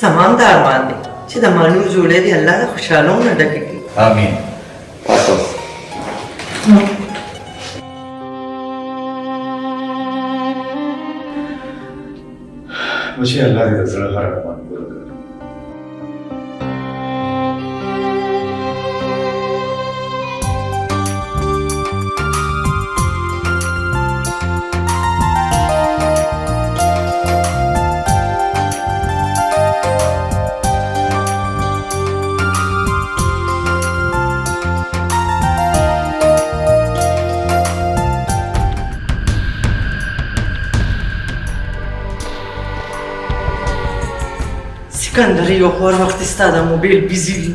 زما هم دا ارمان دی چې د مانور جوړې دې الله د خوشحالو نه ډکې کړي آمین پاتو بچی الله دې د زړه هر ارمان پوره کړي سکندر یو خو هر وخت ستا د موبایل بیزي وي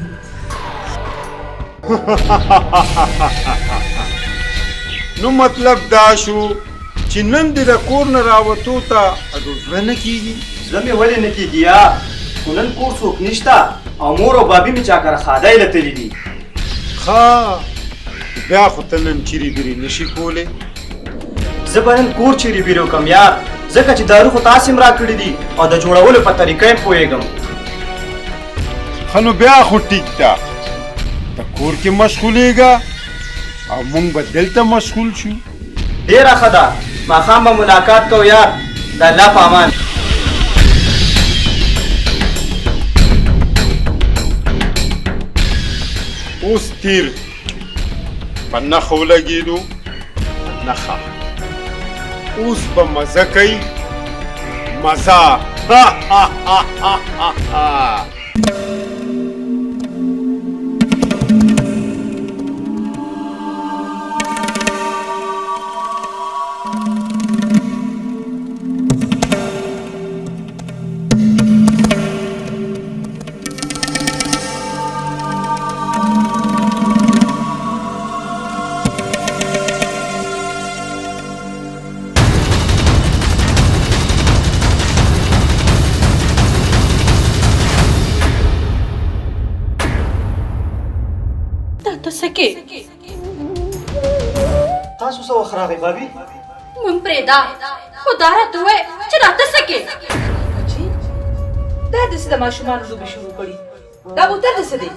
نو مطلب دا شو چې نن دې د کور نه راوتو ته اډو زړه نه کېږي زړه مې ولې نه کېږي یا خو نن کور څوک نشته او مور او بابي مې چا کره خادای له تللي دي ښه بیا خو ته نن چیرې بیرې نشي کولی زه به نن کور چیرې بیرې وکړم یار ځکه چې دارو خو تاسې هم راکړي دي او د جوړولو په طریقه یې پوهېږم ښه نو بیا خو ټیک ده ته کور کې مشغولېږه او موږ به دلته مشغول شو ډېره ښه ده ماښام به ملاقات کوو یار د الله په امان اوس تیر په نښه ولګېدو نښه اوس به مزه کوي مزه تاسو څه وخت راغئ بابي مونږ پرېږده خو دا راته ووایه چې راته څه کې دا داسې د ماشومانو لوبې شروع کړي دا بوتل د څه دی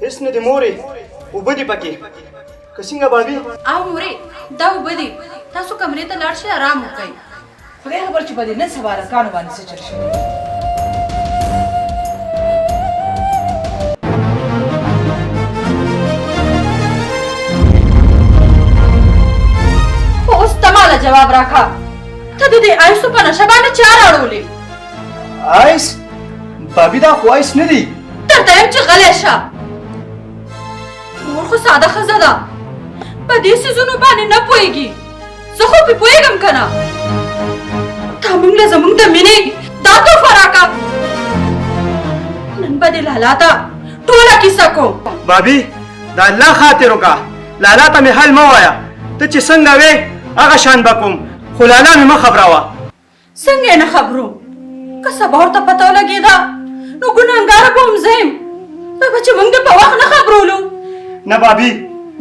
هېڅ نه دي مورې اوبه دي پکې که څنګه بابي او مورې دا اوبه دي تاسو کمرې ته لاړ شئ آرام وکړئ خدای خبر چې به دې نن سبا رکانو باندې څه چل شي اوس ته ماله جواب راکړه ته د دې آیسو په نشه باندې چا راړولې آیس بابي دا خو آیس نه دي درته یم چې غلی شه مور خو ساده ښځه ده په دې څیزونو باندې نه پوهېږي زه خو پې پوهېږم که نه تا موږ له زموږ د مینې دا تحفه راکړه نن به دې لالا ته ټوله کیسه کوم بابي د الله خاطر وکړه لالا ته مې حل مه وایه ته چې څنګه وې هغه شان به کوم خو لالا مې مه خبروه څنګه یې نه خبرو که سبا ورته پته ولګېده نو ګناهګاره به هم زه یم دا به چې موږ دې په وخت نه خبرولو نه بابي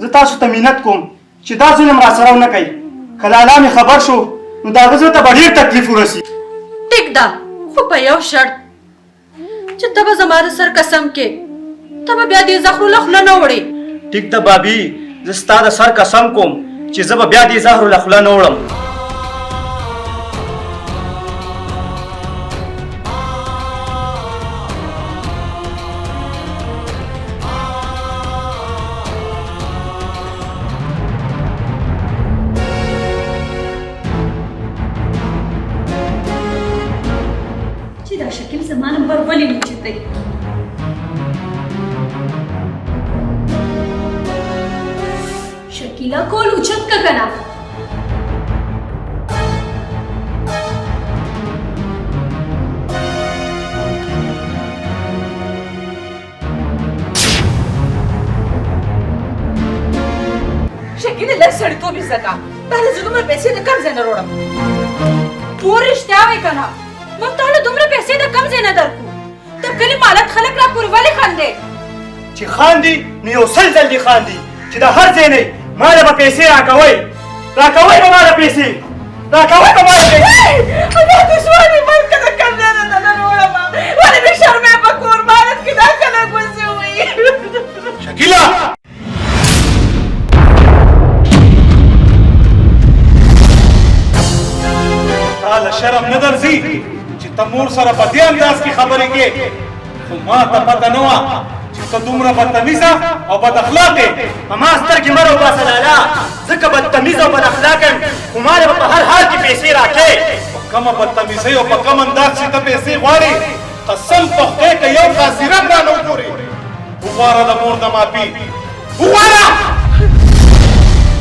زه تاسو ته منت کوم چې دا ظلم را سره ونه کوي که لالا مې خبر شو نو د هغه زوی ته به ډېر تکلیف ورسي ټیک ده خو په یو شرط چې ته به زما د سر قسم کې ته به بیا دې زهرو له خوله نه وړې ټیک ده بابي زه ستا د سر قسم کوم چې زه به بیا دې زهرو له خوله نه وړم چې دا شکل زما نمبر ولې نه چتې ګیله کول اوچت که کنه شکیل لږ سړیتوب زده کا تا له زه دومره پیسې د کم ځای نه راوړم ټول رښتیا وایي که نه موږ تا له دومره پیسې د کم ځای نه درکړو د کلي مالک خلک راپورې ولې خاندې چې خاندي نو یو سل ځل دې خاندي چې د هر ځای نه ما له به پیسې راکوئ راکوئ به ما له پیسې راکوئ به ما له پیسې دا دشمني ملکه د کم ځای نه نه راوړم ولې مې شرمې په کور مالت کې دا خلک وسې وایي شکیله تا شرم نه درځي چې ته مور سره په دې انداز کې خبرې کې خو ما ته پته نه وه چې ته دومره بدتمیزه او بد اخلاقې په ما سترګې مه راوباسه لالا ځکه بدتمیزه او بد اخلاقه یم خو ما له به په هر حال کې پیسې راکړې په کومه بدتمیزۍ او په کوم انداز چې ته پیسې غواړې قسم په خدای که یو کاسیرم رانه وګورې وغواړه د مور نه معافي وغواړه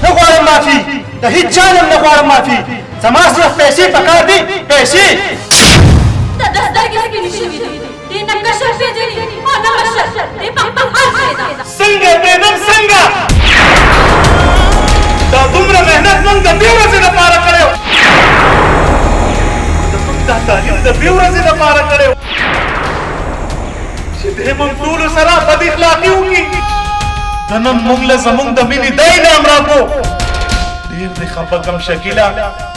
نه غواړم معافي د هېڅ چا نه نه غواړم معافي زما صرف پیسې پکار دي پیسې د سترګې سپینې شوي دي دې نه کشر پېژني او نه مشر دې په خپل حال پرېږده څنګه پرېږدم څنګه دا دومره محنت موږ د دې ورځې لپاره کړی و زموږ دا تعلیم د دې ورځې لپاره کړی و چې دې موږ ټولو سره بد اخلاقي وکړي د نن موږ له زموږ د مینې دا انعام راکړو ډېر دې خفه کم شکیله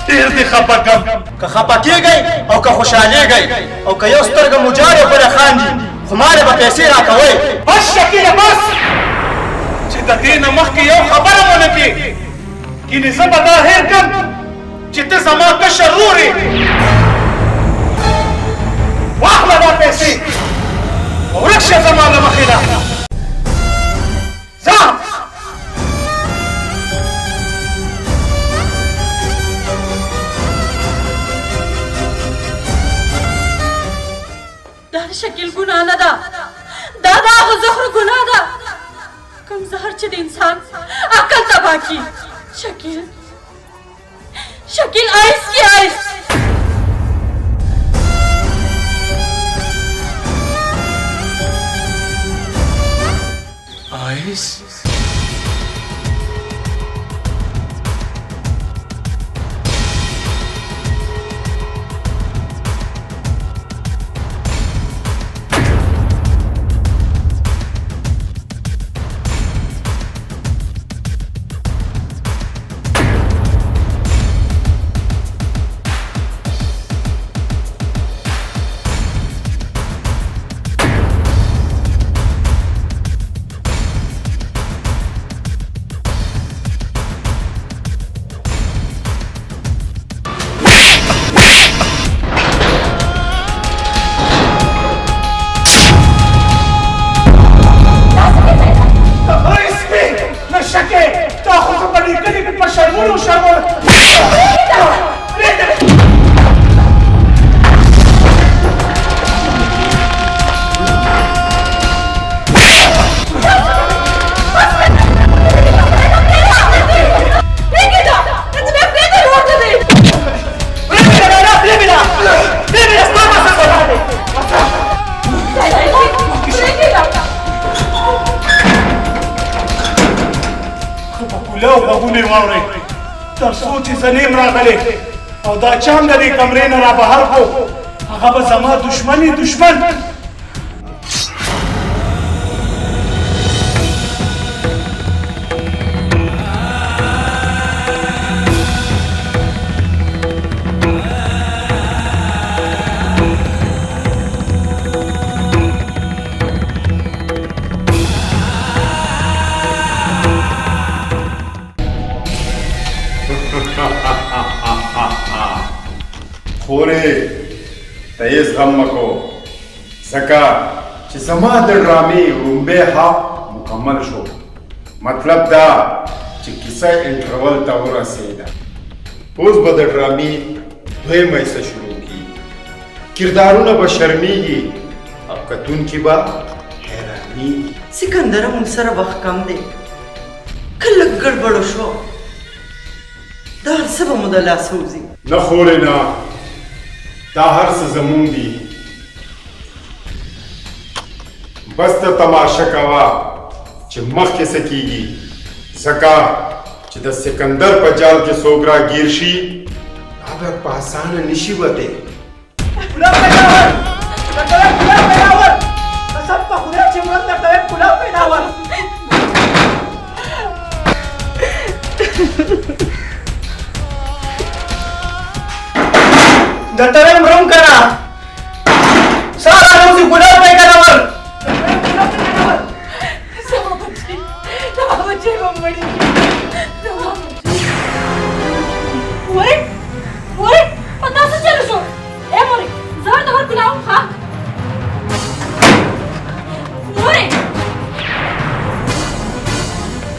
ډېر دې خفه کم که خفه کېږئ او که خوشحالېږئ او که یو سترګه مو جارې او بله خاندي خو ما له به پیسې راکوئ بس شکیله بس چې د دې نه مخکې یو خبره مو نه کړې کینې زه به دا هېر کړم چې ته زما کشر ورور یې واخله دا پیسې او ورک شه زما له مخې نه ځه دا د شکیل ګناه نه ده دا د هغه زهر ګناه ده کوم زهر چې د انسان عقل تباه کړي شکیل آیس کی آیس آیس تر څو چې زنیم راغلی او دا چانګ د دې کمرې نه را بهر کړو هغه به زما دشمن خورې ته هېڅ غم مه کوه ځکه چې زما د ډرامې لومبی حق مکمل شو مطلب دا چې کیسه انټرول ته ورسېده اوس به د ډرامې دویمه حصه شروع کېږي کردارونه به شرمېږي او کتونکي به حیرانېږي سکندره موږ سره وخت کم دی که لږ ګډوډ شو دا هر څه به مو د لاسه وځي. نه خورې نه، دا هر څه زمونږ دي. بس ته تماشه کوه چې مخکې څه کېږي، ځکه چې د سکندر په جال کې څوک راګیر شي هغه په اسانه نشي وتی. دتره مرم کنا سارا روزی گلاب پہ کناور بچے بمبڑی وره وره پتا څه چلو شو اے موري زړه د ور ګلاو ها وره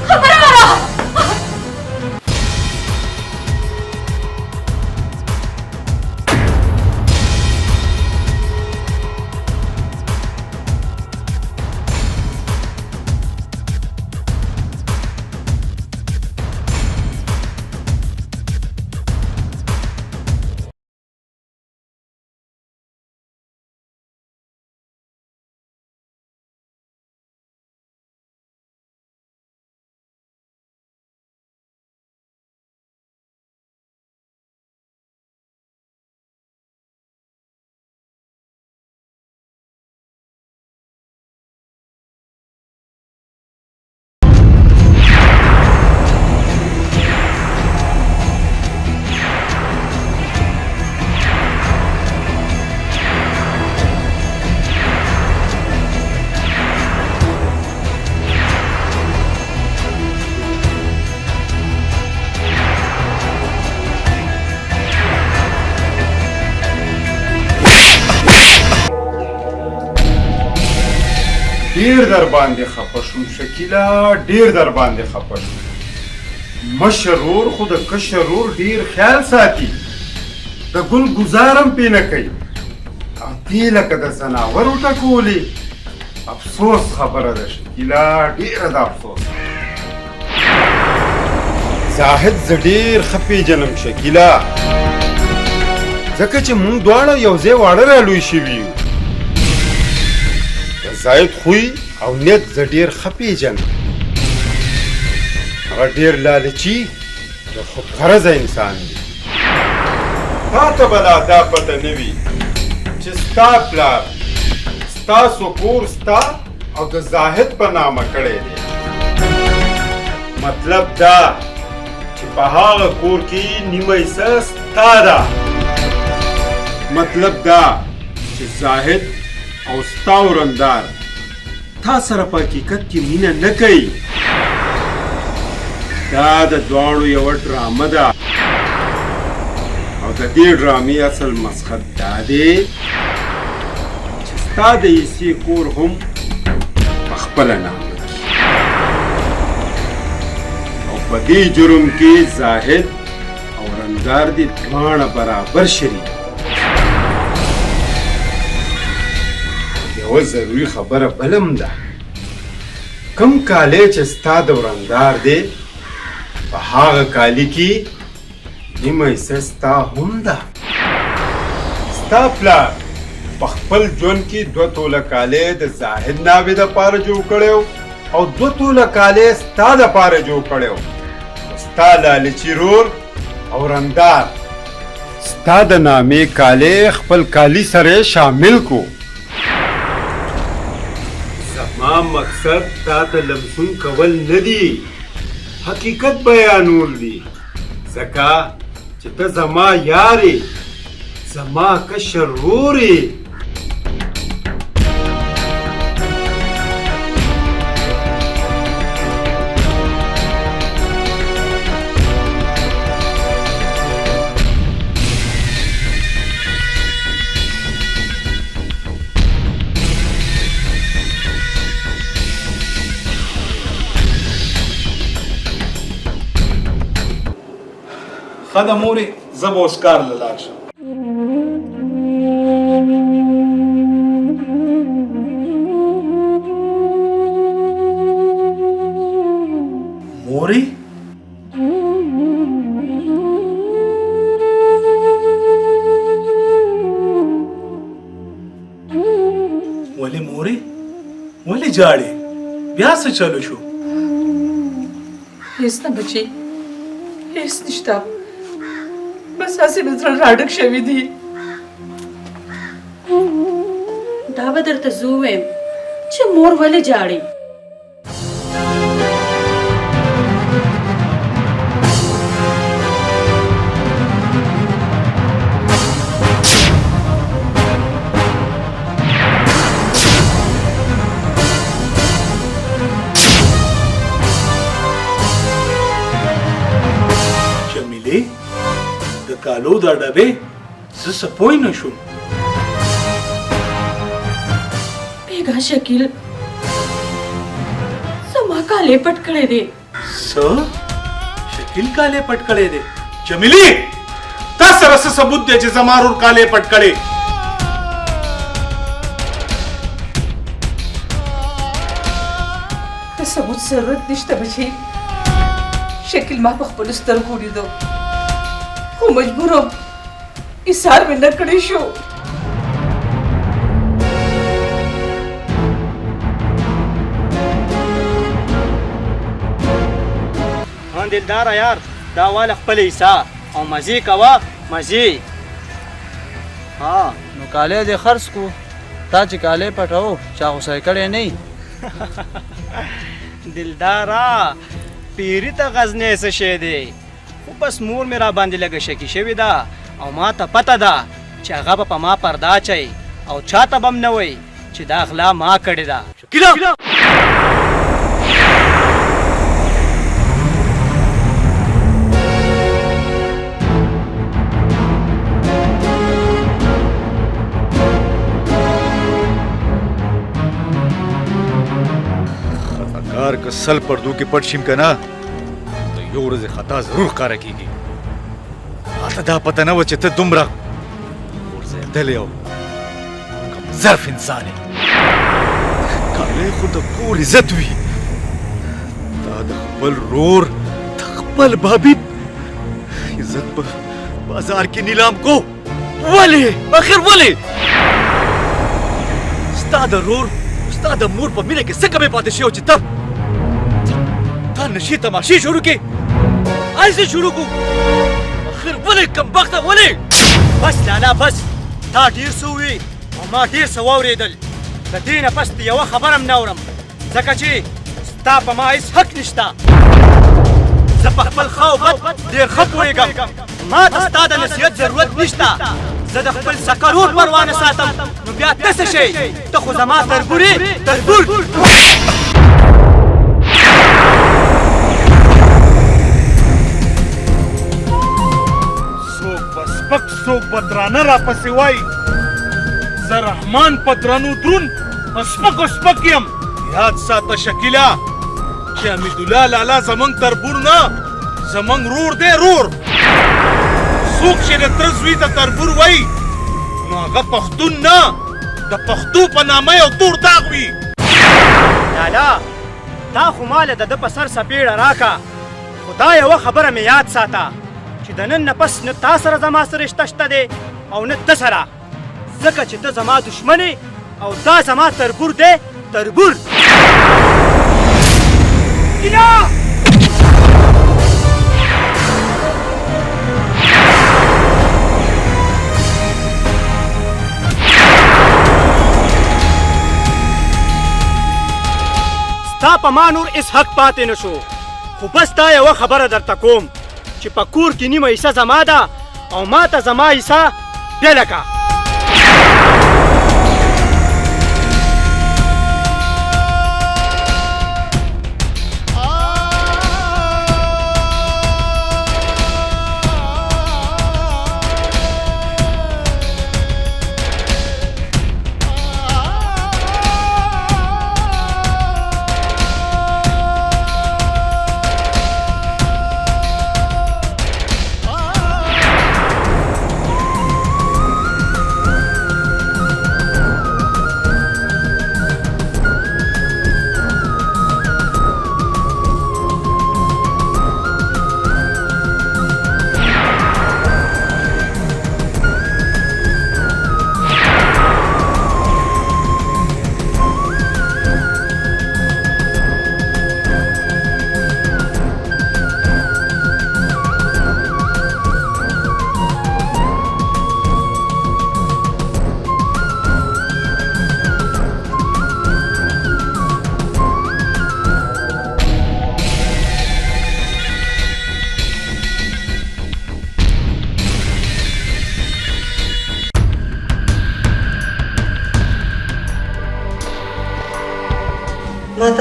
خبره وره ډیر در باندې خفه شوم شکیلا، ډیر در باندې خفه شوم. مشرور خو د کشرور ډیر خیال ساتي، د ګل ګزارم پې نه کوي او دې لکه د ځناور وټکولې. افسوس خبره ده شکیلا، ډیره د افسوس. زاهد زه ډیر ښه پېژنم شکیلا، ځکه چې مونږ دواړه یو ځای واړه رالوی شوي یو. زاهد خوی او نیت زه ډیر ښه پېژنم. هغه ډیر لالچي د خودغرضه انسان دی. تا ته به لا دا پته نه وي چې ستا پلار ستاسو کور ستا او د زاهد په نامه کړی دی. مطلب دا چې په هغه کور کې نیمه حصه ستا ده. مطلب دا چې زاهد او ستا ورندار تا سره په حقیقت کې مینه نه کوي. دا د دواړو یوه ډرامه ده او د دې ډرامې اصل مسخد دا دی چې ستا د حصې کور هم په خپله نامه ده او په دې جرم کې زاهد او رندار دې دواړه برابر شریک. یوه ضروري خبره بلم ده، کم کالی چې ستا د ورندار دی په هغه کالي کې نیمه حصه ستا هم ده. ستا پلار په خپل ژوند کې 2 توله کالی د زاهد ناوې دپاره جوړ کړی او 2 توله کالی ستا دپاره جوړ کړی. ستا لالچي رور او رندار ستا د نامې کالی خپل کالي سره شامل کو. زما مقصد تا ته لمسون کول نه دي، حقیقت بیانول دي، ځکه چې ته زما یارې، زما کشر رورې. ښه ده مورې، زه به اوس کار له لاړ شم. مورې ولې مورې ولې جاړې بیا څه چلو شو هیڅ نه بچي هیڅ نشته بس هسې مې زړه راډک شوي دي دا به درته زه ووایم چې مور ولې جاړي جمیلې د کالو دا ډبې زه څه پوه نه شوم بیګا شکیل زما کالې پټ کړی دی څه شکیل کالې پټ کړی دی جمیلې تا سره څه ثبوت دی چې زما ورور کالې پټ کړی د ثبوت ضرورت نشته بچي شکل ما په خپلو سترګو ولیدو خو مجبور وم ایثار مې نه کړی شو دلدار یار دا والا خپل حصہ او مزي کوا مزي ها نو کالې دې خرڅ کو تا چې کالې پټاو چا غوسه کړې نه دلدارا پیری ته غزنې څه شي دی خو بس مور مې را باندې لګه شکی شوی دا او ما ته پته ده چې هغه په ما پردا چي او چاته بم نه وي چې دا اغلا ما کړی دا شکیلا کار که سل پردو کې پټ شیم کنه نو یو ورځ خطا ضرور ښکاره کیږي ماته دا پته نه وه چې ته دومره ورزېدلی او کم ظرف انسان یې کالی خو د کور عزت وي دا د خپل رور د خپل بابي عزت په بازار کې نیلام کو ولې آخر ولې ستا د رور ستا د مور په مینه کې څه کمې پاتې شوی چې ته نشي تماشې شروع کې ایسے شروع کو اخر ولې کم بخته ولې بس لالا بس تا ډیر څه ووي او ما ډیر څه واورېدل د دې نه پس یوه خبره هم نه اورم ځکه چې ستا په ما هېڅ حق نشته زه په خپل ښه او بد ډېر ښه پوهېږم ما ته ستا د نصیحت ضرورت نشته زه د خپل سکرور پروا نه ساتم نو بیا ته څه شی ته خو زما تربور یې تربور سپک څوک به درانه راپسې وایي زه رحمان په درنو دروند سپک سپک یم یاد ساته شکیله چې حمیدالله لالا زموږ تربور نه زموږ رور دی رور څوک چې د تره زوی ته تربور وایي نو هغه پښتون نه د پښتو په نامه یو تور داغ وي لالا تا خو ماله د ده په سر سپېړه راکه خو دا یوه خبره مې یاد ساته چې د نن نه پس نه تا سره زما سره رشته شته دی او نه ده سره ځکه چې ته زما دشمن او دا زما تربور دی تربور ستا په ما نور هېڅ حق پاتې نه شو خو بس دا یوه خبره درته کوم چې په کور کې نیمه حصه زما ده او ما ته زما حصه بېله که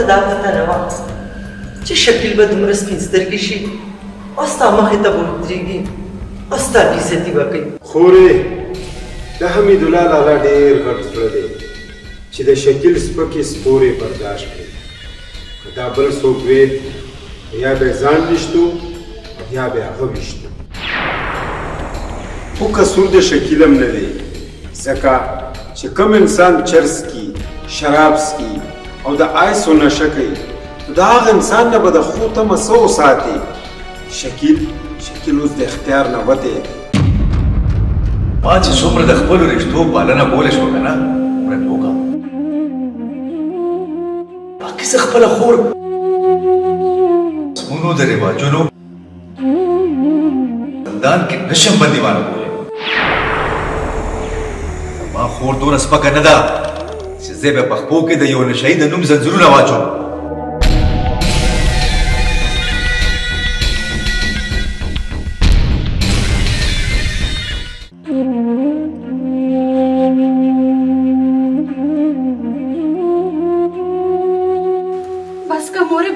دا پته نه وه چې شکیل به دومره سپین سترګې شي او ستا مخې ته به ودرېږي او ستا بېعزتي به کوي. خورې د حمیدالله لالا ډېر غټ زړه دی چې د شکیل سپکې سپورې برداشت کړي. که دا بل څوک وي یا به ځان ویشتو یا به هغه ویشتو. خو قصور د شکیل هم نه دی، ځکه چې کوم انسان چرس کی، شراب څکي او د آیسو نشه کوي، د هغه انسان نه به د ښو تمه څه وساتي. شکیل اوس د اختیار نه وتی دی. ما چې څومره د خپلو رشتو پالنه کولی شوه که نه عمره مې وکړه. باقي زه خپله خور رسمونو د رواجونو زندان کې نشم بندیوانه کولی. زما خور دومره سپکه نه ده چې زه به په خپو کې د یو نشهیي د نوم زنځیرونه واچوم.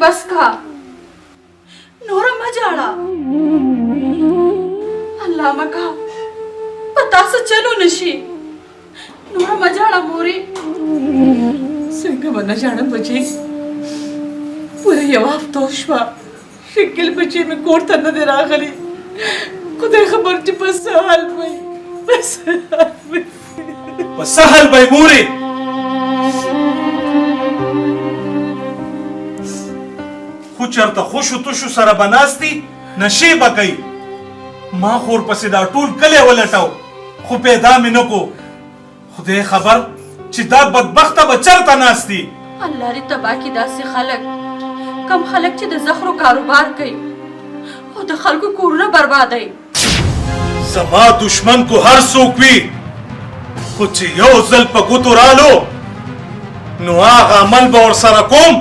बस का नोरा मजाड़ा अल्लाह मका पता से चलो नशी नोरा मजाड़ा मोरी संग मना जाना बचे पूरे यवाफ तोशवा शक्ल बचे में कोट तन्ना दे रागली खुदा खबर ची बस हाल में बस हाल भाई मोरी خو چرته خوشو توشو سره بناستی نشي به کوي. ما خور پسې دا ټول کلی ولټاو خو پیدا مې نه کو. خدای خبر چې دا بدبخته به چرته ناستی. الله دې تبا کې داسې خلک کم خلک چې د زخرو کاروبار کوي او د خلکو کورونه بربادوي. زما دشمن کو هر څوک وي خو چې یو ځل په ګوتو رالو نو هغه عمل به ورسره کوم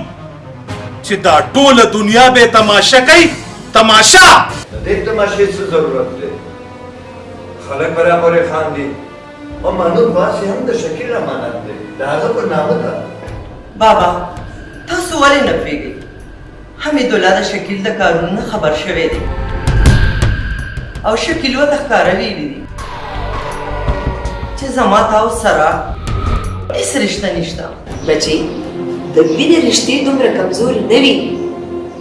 چې دا ټوله دنیا به تماشا کوي. تماشا د دې تماشې څه ضرورت دی؟ خلک برابر خاندي او مانور باسي هم د شکیل امانت دی، د هغه په نامه ده. بابا تاسو ولې نه پوهېږئ؟ حمیدالله د شکیل د کارونو نه خبر شوی دی او شکیل ورته ښکاره ویلي دي چې زما تا اوس سره هېڅ رشته نشته. بچې د مینې رشتې دومره کمزورې نه وي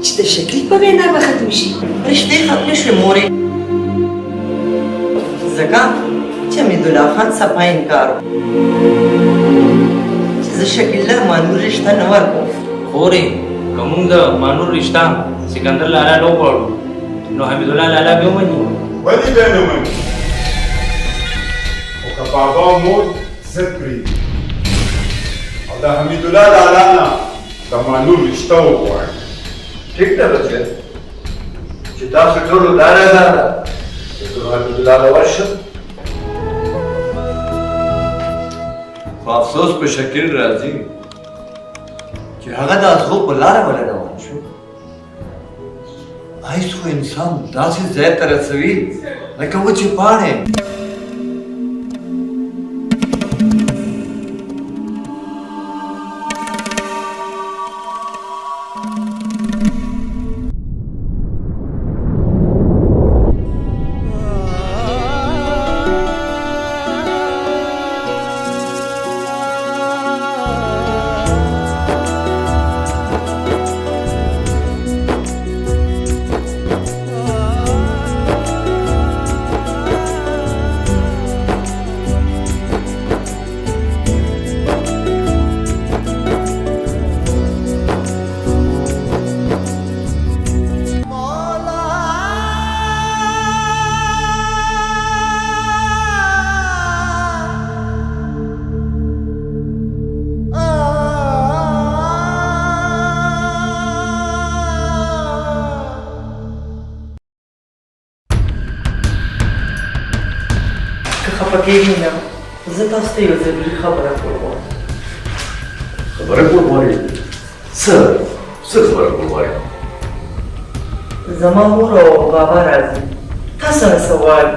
چې د شکیل په وینا به ختم شي. رشتې ختمې شوې مورې، ځکه چې حمیدالله خان صفا انکار چې زه شکیل له مانور رشته نه ورکوم. خورې که موږ د مانور رشته سکندر لالا نه وغواړو نو حمیدالله لالا به ومني. ولې به نه مني؟ خو که بابا مور ضد پرېږدي او د حمیدالله لالا نه د مانور رشته وغواړي. ټیک ده بچه چې تاسو ټولو دا رضا ده چې زه حمیدالله له ورشم. خو افسوس په شکیل راځي چې هغه د ازغو په لاره ولا روان شو. ایس خو انسان داسې ځای ته رسوي لکه وچې پاڼې. خفه نه زه تاسو ته یو ضروري خبره کوم. خبره کول غواړې؟ څه خبره کول غواړې؟ زما مور او بابا راځي، تاسو نه څه غواړئ؟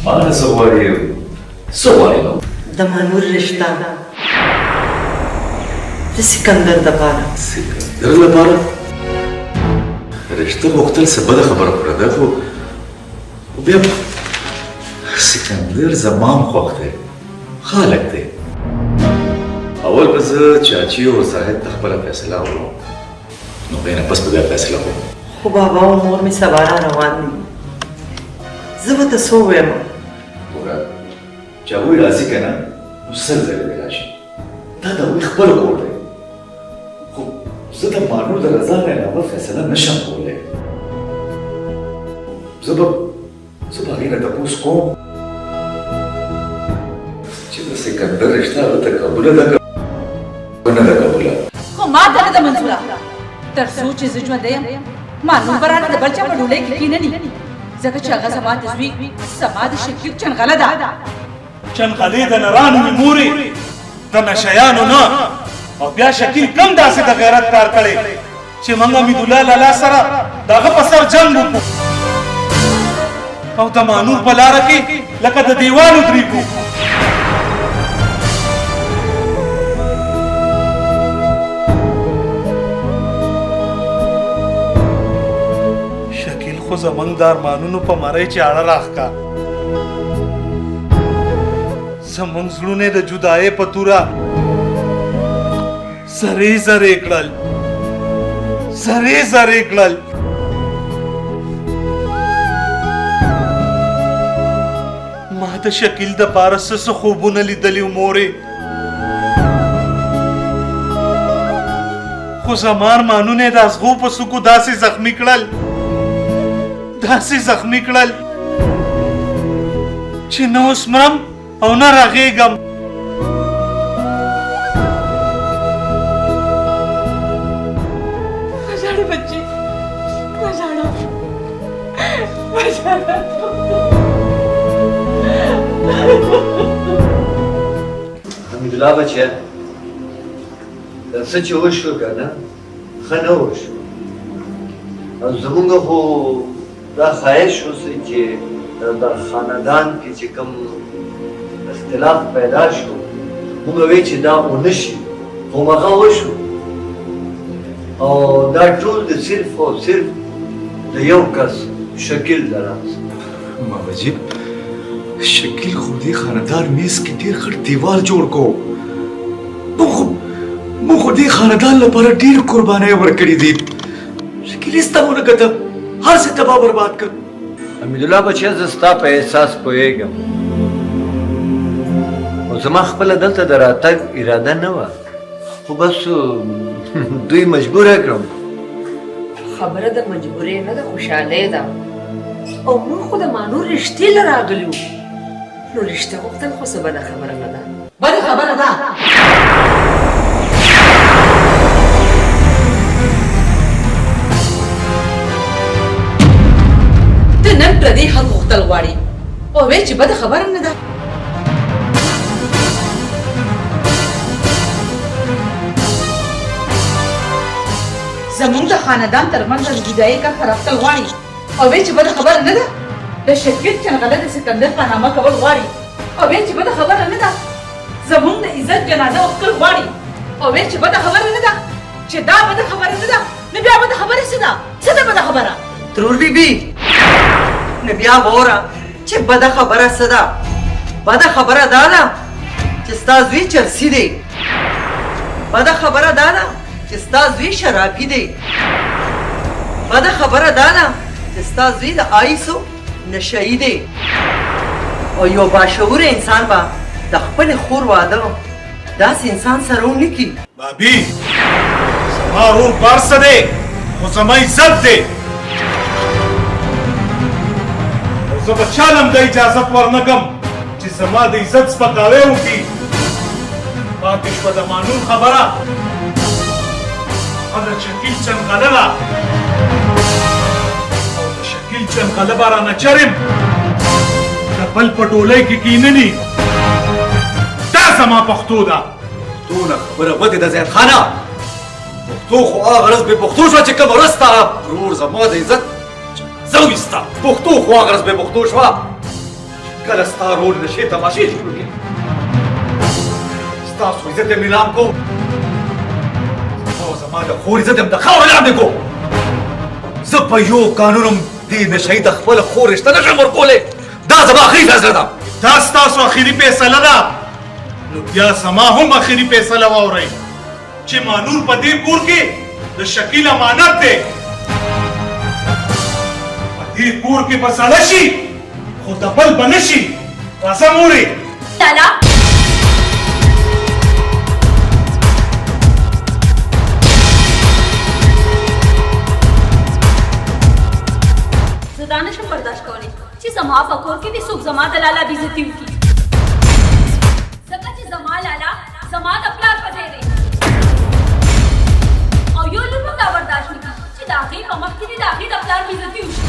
ما نه څه غواړې؟ څه غواړې نو؟ د مانور رشته. د سکندر دپاره سکندر لپاره رشته غوښتل څه بده خبره خو نه ده، خو بیا سکندر زما هم خوښ دی، ښه هلک دی. اول به زه چاچي او زاهد ته خپله فیصله اورم، نو بیا نه پس به بیا فیصله کوم. خو بابا او مور مې سبا را روان دي، زه به ته څه ووایم؟ ګوره چې هغوی راځي که نه نو سل ځله دې راشي، دا د هغوی خپل کور دی، خو زه د مانور د رضا نه علاوه فیصله نشم کولی. زه به هغې نه تپوس کوم چې د سکندر رشته هغه ته قبوله ده که نه ده قبوله. خو ما ته نه ده منظوره، تر څو چې زه ژوندی یم مانور به رانه د بل چا په ډولۍ کې کښېنني، ځکه چې هغه زما د زوی زما د شکیل چنغله ده. چنغلې د نرانو مې مورې، د نشیانو نه. او بیا شکیل کم داسې د غیرت کار کړی چې موږ حمیدالله لالا سره د هغه په سر جنګ وکړو او د مانور په لاره کې لکه د دیوال ودرېږو. شکیل خو زموږ د ارمانونو په مرۍ چاړه راښکا، زموږ زړونه د جدایۍ په توره زرې زرې کړل، زرې زرې کړل. ما د شکیل دپاره څه خوبونه لیدلي مورې، خو زما ارمانونه یې د ازغو په څوکو داسې زخمي کړل، داسې زخمي کړل چې نه اوس مرم او نه رغېږم. حمیدالله بچه دا څه چې وشو که نه ښه نه وشو، او زمونږ خو دا خواهش اوسئ چې د خاندان کې چې کوم اختلاف پیدا شو موږ وایو چې دا ونه شي، خو هغه وشو او دا ټول د صرف او صرف د یو کس شکیل د راز. ماما جی شکیل خو دې خاندان میز کې ډېر غټ دیوال جوړ کو، موږ خو دې خاندان لپاره ډېر قربانۍ ورکړي دي. شکیل هېڅ ته ونه کتل، هر څه تباه برباد کړ. حمیدالله بچه زه ستا په احساس پوهېږم، او زما خپله دلته د راتګ اراده نه وه، خو بس دوی مجبوره کړم. خبره د مجبورۍ نه ده، خوشحالۍ ده. او موږ خو د مانور رشتې له راغلي وو، نو رشته غوښتل خو څه بده خبره نه ده. بده خبره ده. ته نن پردي حق غوښتل غواړې او وایې چې بده خبره نه ده. زمونږ د خاندان ترمنځ د جدایۍ کرښه راښکل غواړي او وایې چې بده خبره نه ده. د شکیل چنغله د سکندر په نامه کول غواړي او وایې چې بده خبره نه ده. زمونږ د عزت جنازه وکړل غواړي او وایې چې بده خبره نه ده. چې دا بده خبره نه ده نو بیا بده خبره څه ده؟ څه ده بده خبره؟ ترور بیبي نو بیا وره چې بده خبره څه ده؟ بده خبره دا ده چې ستا زوی چرسي دی، بده خبره دا ده چې ستا زوی شرابي دی، بده خبره دا ده چې ستا زوی د آیسو نشهیي دی. او یو باشعوره انسان به د خپلې خور واده داسې انسان سره ونه کړي. بابي زما ورور بارسه دی، خو زما عزت دی، او زه به چالم د اجازت ورنکم چې زما د عزت سپکاوی وکړي. پاتې شوه د مانور خبره، هغه د شکیل چنغله ده او د شکیل چنغله به رانه چرم د بل په ډولۍ کې کښېنني. دا زما پښتو ده. پښتو نه خبره بدې ده زیات خانه، پښتو خو هغه ورځ بې پښتو شوه چې کومه ورځ ستا ورور زما د عزت زه وویسته. پښتو خو هغه ورځ بې پښتو شوه چې کله ستا ورور نشې تماشې شروع کړې، ستاسو عزت یې نیلام کوو زما د خور عزت هم د خاورو لاندې کو. زه په یو قانون هم دې نشهیي د خپله خور رشته نشم ورکولی. دا زما آخري فیصله ده. دا ستاسو آخري فیصله ده، نو بیا زما هم آخري فیصله واورئ چې مانور په دې کور کې د شکیل امانت دی. په دې کور کې به سړه شي خو د بل به نه شي. راځه مورې. لالا زه دا نشم برداشت کولی چې زما په کور کې دې څوک زما د لالا بېعزتي وکړي، ځکه چې زما لالا زما د پلار په ځای دی او یو لور به دا برداشت نه کړي چې د هغې په مخ کې دې د هغې د پلار بېعزتي وشي،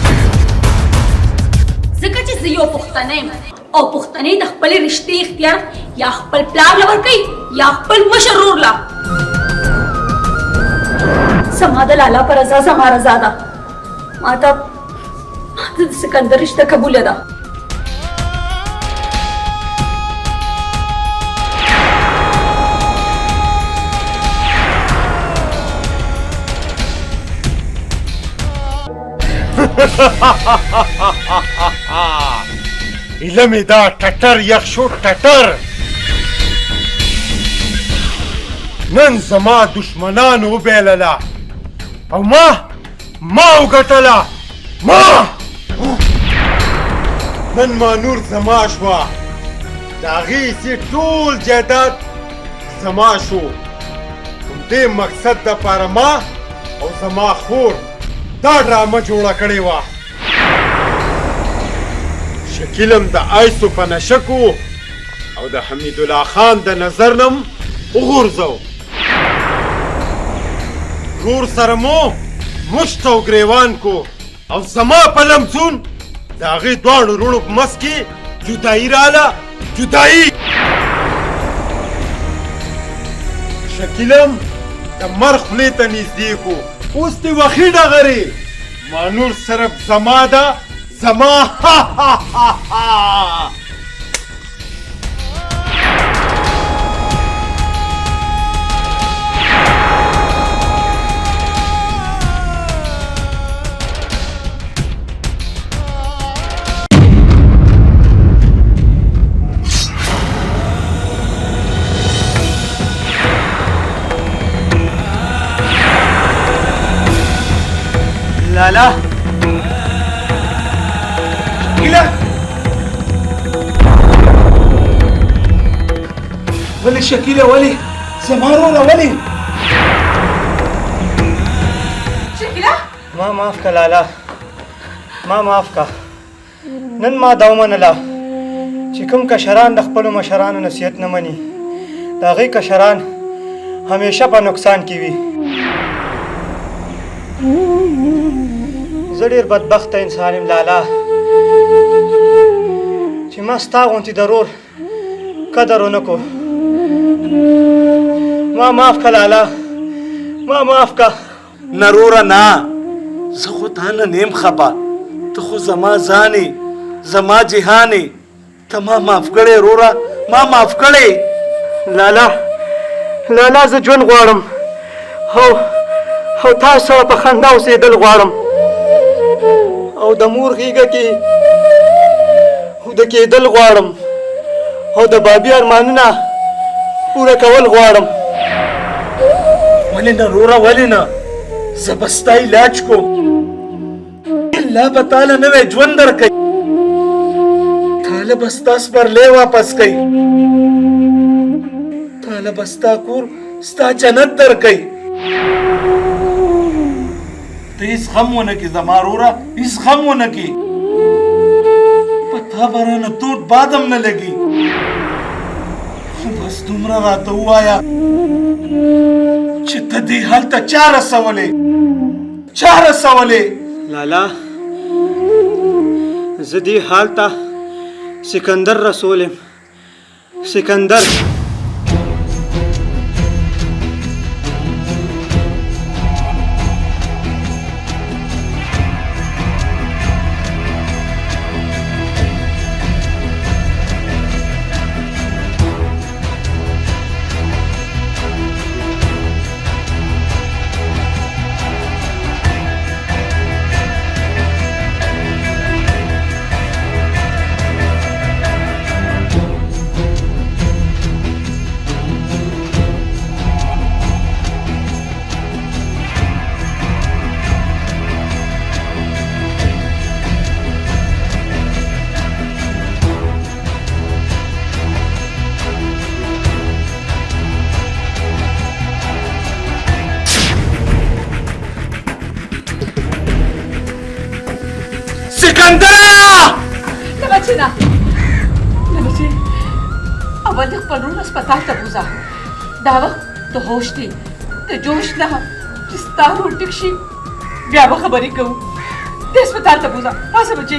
ځکه چې زه یو پښتنه یم او پښتنې د خپلې رشتې اختیار یا خپل پلار له ورکوي یا خپل مشر ورور له. زما د لالا په رضا زما رضا ده. ماته د سکندر رشته قبوله ده. علمي دا ټټر یخ شو ټټر. نن زما دشمنانو وبیلله او ما وګټله. نن مانور زما شوه، د هغې سي ټول جایداد زما شو. همدې مقصد دپاره ما او زما خور دا ډرامه جوړه کړې وه. شکیلم د آیسو په نشکو او د حمیدالله خان د نظر نم وغورځو. ورور سره مو مشت او ګریوان کو او زما په لمسون د هغې دواړو وروڼو په منځ کې جدایي راله. جدایي شکیلم د مرغ خولې ته نږدې کو. اوس دې وخي ډغرې مانور صرف زما ده. زما لالا ولې شکیله ولې زما وروره ولې؟ شکیله ما معاف که لالا، ما معاف که. نن ما دا ومنله چې کوم کشران د خپلو مشرانو نصیحت نه مني د هغې کشران همیشه په نقصان کې وي. زه ډېر بدبخته انسان یم لالا چې ما ستا غوندې د ورور قدر ونه کو. ما معاف که لالا، ما معاف که. نه روره نه، زه خو تا نه نیم خپه. ته خو زما ځانې زما جهانې. ته ما معاف کړې روره، ما معاف کړې. لالا زه ژوند غواړم او تاسو سره په خندا اوسېدل غواړم او د مور غېږه کې د کېدل غواړم او د بابي ارمانونه پوره کول غواړم. ولې نه روره ولې نه؟ زه به ستا علاج کوم. الله به تاله نوی ژوند درکوي. تاله به ستا سپرلی واپس کوي. تاله به ستا کور ستا جنت درکوي. ته هېڅ غم ونه کړې زما وروره، هېڅ غم ونه کړې. په تا به رانه تود باد هم نه لګي. خو بس دومره راته ووایه چې ته دې هلته چا رسولې؟ لالا زه دې حال ته سکندر رسول یم. سکندر سکندره نه بچې نه بچې اول د خپل ورور هسپتال ته بوځه دا وخت د هوش دی د جوش نه چې ستا ورور ټیک شي بیا به خبرې کوو د هسپتال ته بوځه پاسه بچې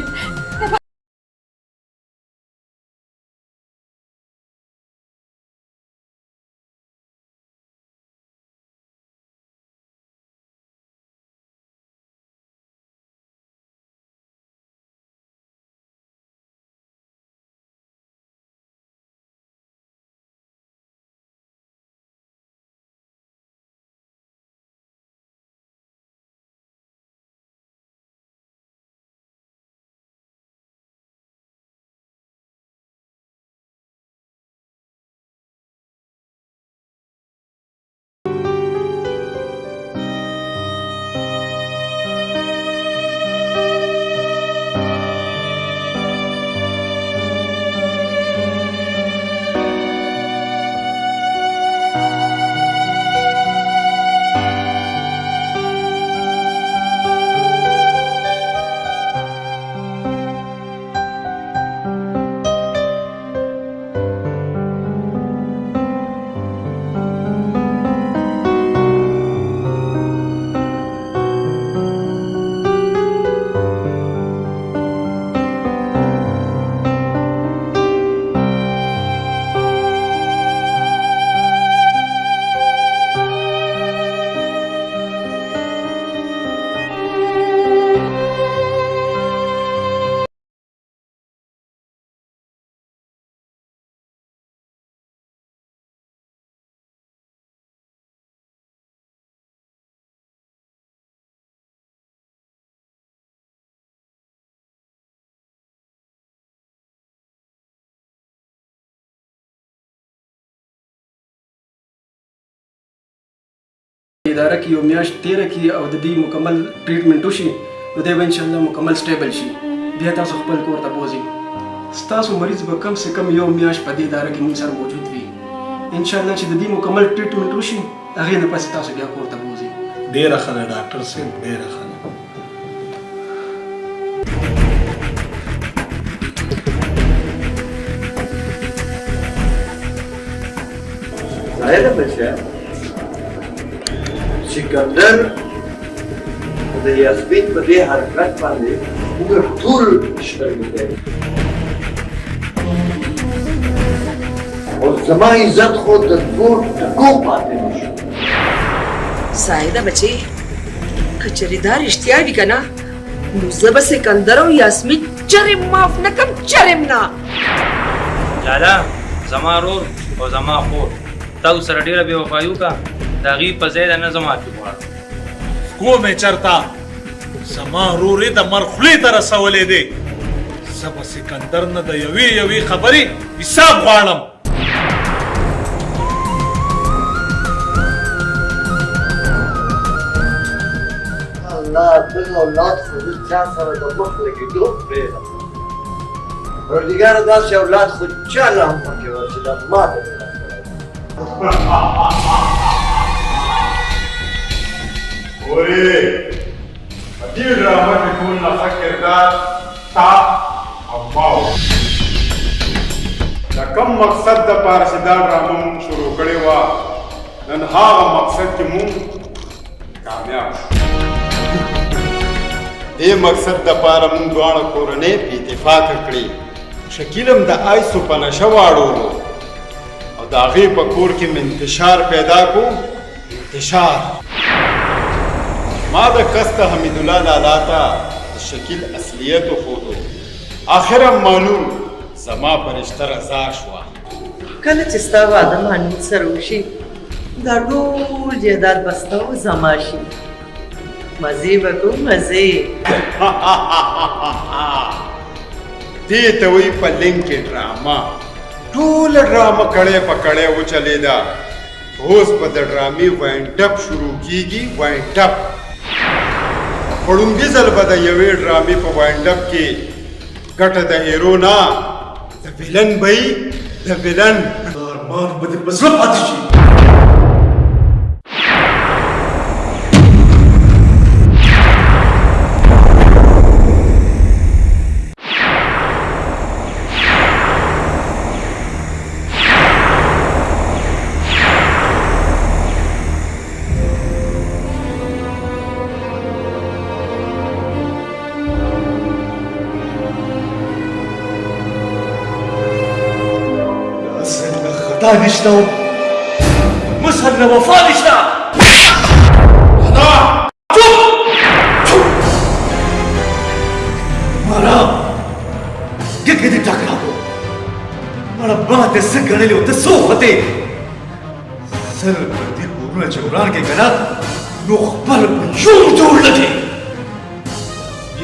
اداره کې یو میاشت تیره کړي او د دې مکمل ټریټمنټ وشي نو دی به انشاءالله مکمل سټیبل شي بیا تاسو خپل کور ته بوځئ ستاسو مریض به کم سے کم یو میاشت په دې اداره کې موږ سره موجود وي انشاءالله چې د دې مکمل ټریټمنټ وشي هغې نه پسې تاسو بیا کور ته بوځئ ډېره ښه ده ډاکټر صاحب ډېره ښه ده ظاهره بچه سکندر د یاسمین په دې حرکت باندې موږ ټول شرمېدل او زما عزت خو د دوو ټکو پاتې نه شو زاهده بچې که چېرې دا رښتیا وي که نه نو زه به سکندر او یاسمین چرې معاف نه کړم چرې نه لالا زما رور او زما خور تاسو سره ډېره بې وفایي وکړه د هغې په ځای د نه زه معافي غواړم کومې چرته زما ورور یې د مر خولې ته رسولی دی زه به سکندر نه د یوې خبرې حساب غواړم الله دغه اولاد خو زه چا سره د مخ لګېدو پرېږدم پروردګاره داسې اولاد خو چا له هم پکې وه چې دا ما ته اورې په دې ډرامه کې ټول نه ښه کردار تا او ما و د کوم مقصد دپاره چې دا ډرامه مونږ شروع کړې وه نن هغه مقصد کې مونږ کامیاب شو دې مقصد دپاره مونږ دواړه کورنۍ په اتفاق کړې شکیل هم د آیسو په نشه واړولو او د هغې په کور کې مې انتشار پیدا کو انتشار ما د قصد حمیدالله لالا ته د شکیل اصلیت وښودو آخر هم معلوم زما په رشته رضا شوه کله چې ستا واده محمود سره وشي دا ټول جایداد به ستا او زما شي مزې به کوو مزې دې ته وایي په لنګ کې ډرامه ټوله ډرامه کړی په کړی وچلېده اوس به د ډرامې واینډ اپ شروع کیږي واینډ اپ په ړومبي ځل به د یوې ډرامې په واینډ اپ کې ګټه د هیرو نه د ویلن به وي د ویلن ارمان به دې په زړه پاتې شي تا نشته مسل وفا نشته مارا دغه دې ټکرا کو مړه باندې څه غړلې او ته څو وته سر دې ګورونه چې وران کې کنه نو خپل یو جوړ لګي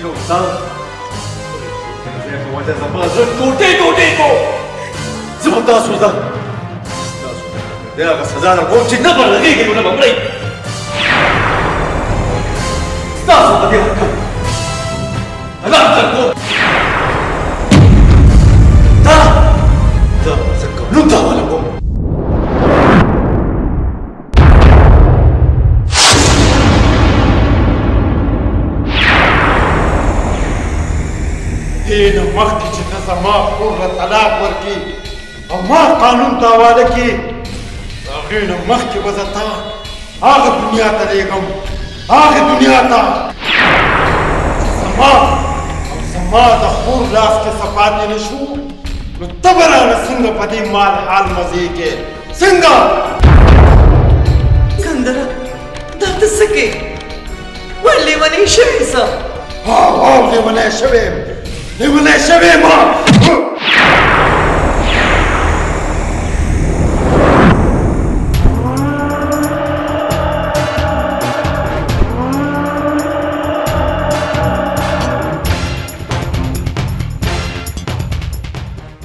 یو تا زه په وجه زما زه ټوټه کو زما تاسو دا هغه سزا در کوم چې نه برلګيږي نو نه بمړی تاسو په دې حق الله تکو دا څنګه نو دا ولا کوم دین مخکې چې ته زما خور له طلاق ورکړي او ما قانون ته حواله کړي د هغې نه مخکې به زه تا هغه دنیا ته لېږم هغه دنیا ته زما د خور لاس کې څه پاتې نه شو نو ته به رانه څنګه په دې مال حال مزې کې څنګه کندره دا ته څه کوې ولې لیونی شوې څه لیونی شوی ما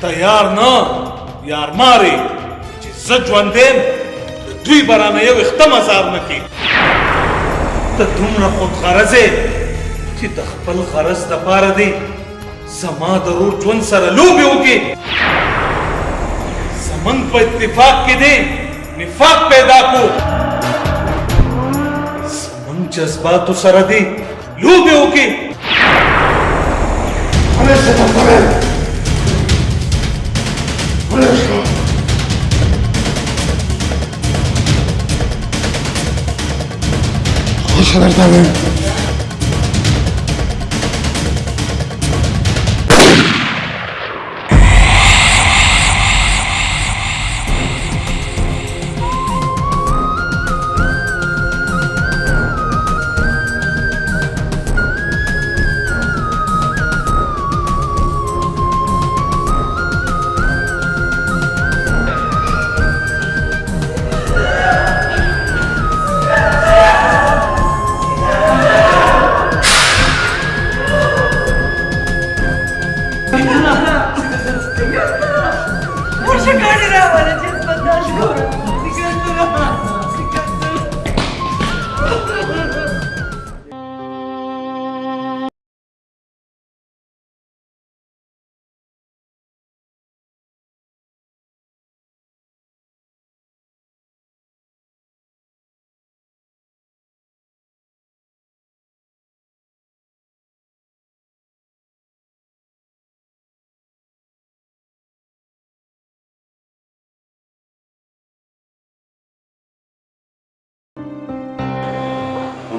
ته یار نه یار مارې چې زه ژوند یم د دوی به رانه یو ویښته مزار نه کړي ته دومره خودغرض یې چې د خپل غرض دپاره دی زما د ورور ژوند سره لوبې وکړي زمونږ په اتفاق کې دی نفاق پیدا کړو زمونږ جذباتو سره دی لوبې وکړي خوش درته وایم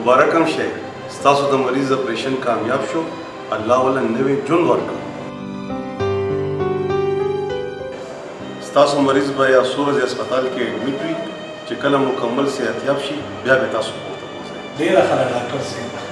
مبارک هم شه ستاسو د مریض اپریشن کامیاب شو الله ولا نوې ژوند ورکړ ستاسو مریض به یا سورج هسپتال کې ایډمیټ وي چې کله مکمل صحتیاب شي بیا به تاسو پورته بوځئ ډېره ښه ده ډاکټر صاحب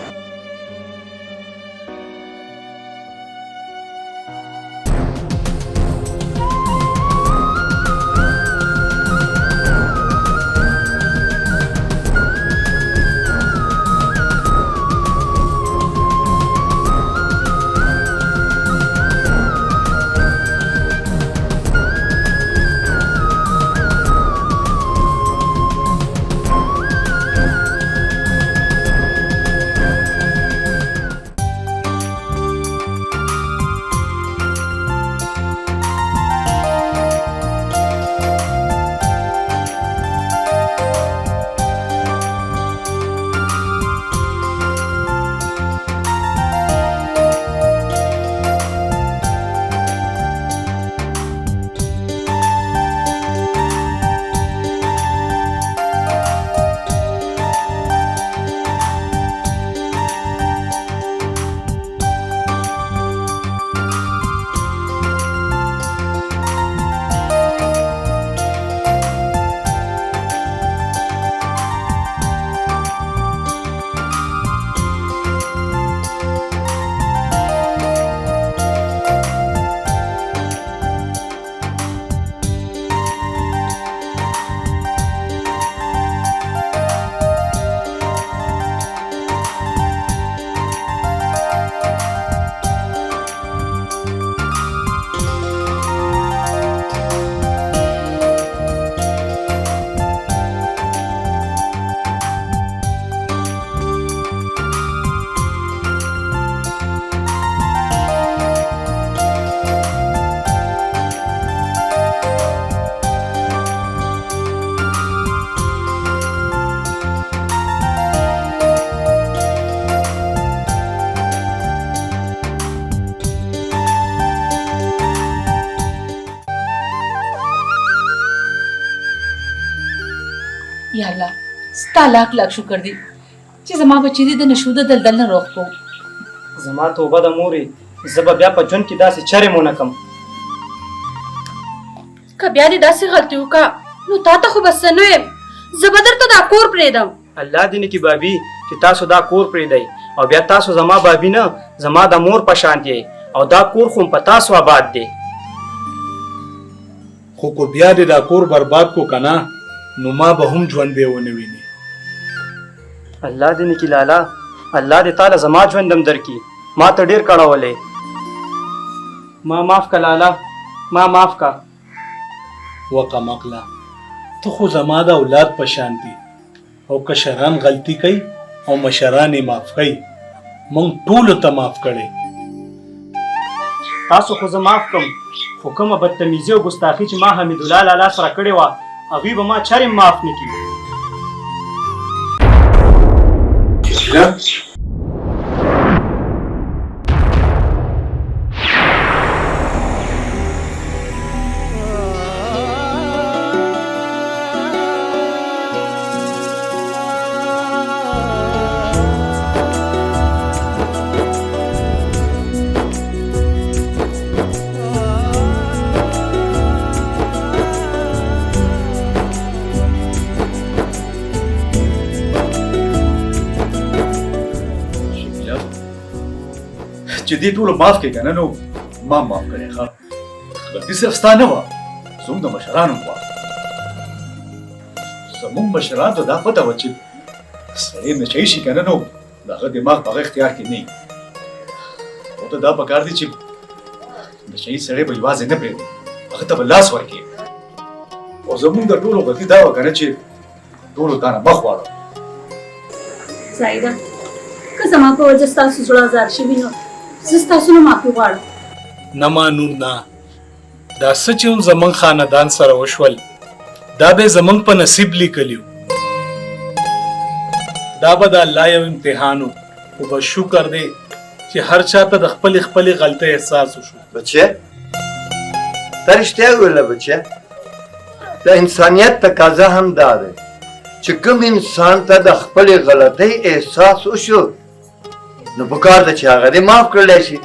الله ستا لاک لاک شکر دی چې زما بچی دې د نشو د دلدل نه روغ کو. زما توبه د مورې زه به بیا په ژوند کې داسې چرې مو نه کم. که بیا دې داسې غلطي وکړه نو تا ته خو بس څه نه یم، زه به درته دا کور پرېږدم. الله دې نه کي بابي چې تاسو دا کور پرېږدئ او بیا تاسو زما بابي نه زما د مور په شان یې او دا کور خو په تاسو آباد دی. خو کو بیا دې دا کور برباد کو کنه نو ما به هم ژوند به ونه ویني. الله دې نه کي لالا، الله دې تعالی زما ژوندم درکړي، ما ته ډېر کړولې. ما معاف که لالا، ما معاف که. وقمقله ته خو زما د اولاد په شان دي او کشران غلطي کوي او مشران یې معاف کوي، مونږ ټولو ته معاف کړی. تاسو خو زه معاف کړم، خو کومه بدتمیزي او ګستاخي چې ما حمیدالله لالا سره کړې وه هغوی به ما چرې معاف نه کړي. چې دې ټولو معاف کړې که نه نو ما معاف کړې ښه غلطي صرف ستا نه وه زموږ د مشرانو وه. زموږ مشرانو ته دا پته وه چې سړی نشی شي که نه نو د هغه دماغ په هغه اختیار کې نه وي. او ته دا پکار دی چې نشی سړی به یوازې نه پرېږدي، هغه ته به لاس ورکړي. او زموږ د ټولو غلطي دا وه که نه چې ټولو تا نه مخ واړو. زاهده که زما په وجه ستاسو زړه ازار شوي نو زه ستاسو نه معافي غواړم. نه مانور نه، دا څه چې هم زمونږ خاندان سره وشول دا به زمونږ په نصیب لیکلیو. دا به د الله یو امتحان و، خو بس شکر دی چې هر چاته د خپلې غلطۍ احساس وشو. بچه تا رښتیا وویله بچه، د انسانیت تقاضا هم دا دی چې کوم انسان ته د خپلې غلطۍ احساس وشو نو پکار ده چې هغه دې معاف کړلی شي.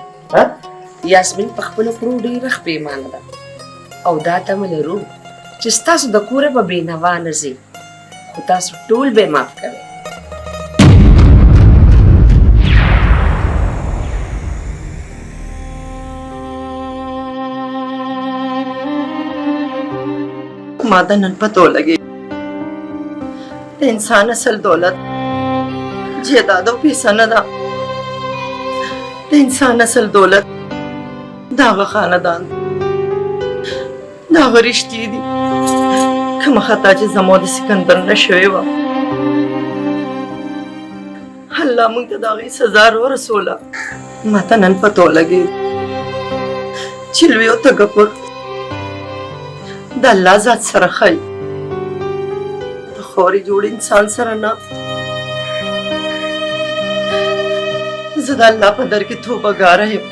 یاسمین په خپلو کړو ډېره ښه پېمانه ده او دا تمه لرو چې ستاسو د کوره به بېنوا نه ځي، خو تاسو ټول به معاف کوئ. ما ته نن پته ولګي د انسان اصل دولت جیداد او پیسه نه ده، د انسان اصل دولت د هغه خاندان د هغه رشتې دي. کومه خطا چې زما د سکندر نه شوې وه الله موږ ته د هغې سزا ورسوله. ما ته نن پته ولګي چې لوی او تکبر د الله ذات سره ښایي، د خوري جوړ انسان سره نه. زه د الله په در کې توبهګاره یم.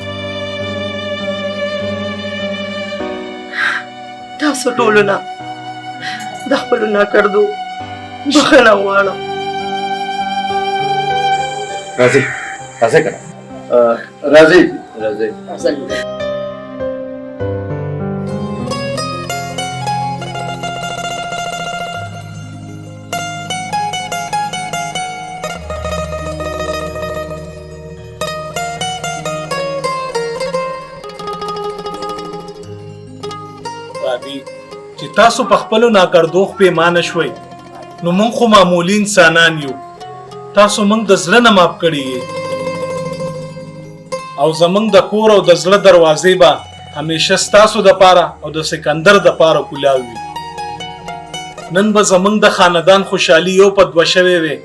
تاسو ټولو نه د خپلو ناکردو بخښنه غواړم. راځئ راځئ که نه راځئ راځئ. چې تاسو په خپلو ناکردوخ پیمانه شوئ نو موږ خو معمولي انسانان یو، تاسو موږ د زړه نه معاف کړي یې او زموږ د کور او د زړه دروازې به همیشه ستاسو دپاره او د سکندر دپاره کلاو وي. نن به زموږ د خاندان خوشحالي یو په دوه شوې وې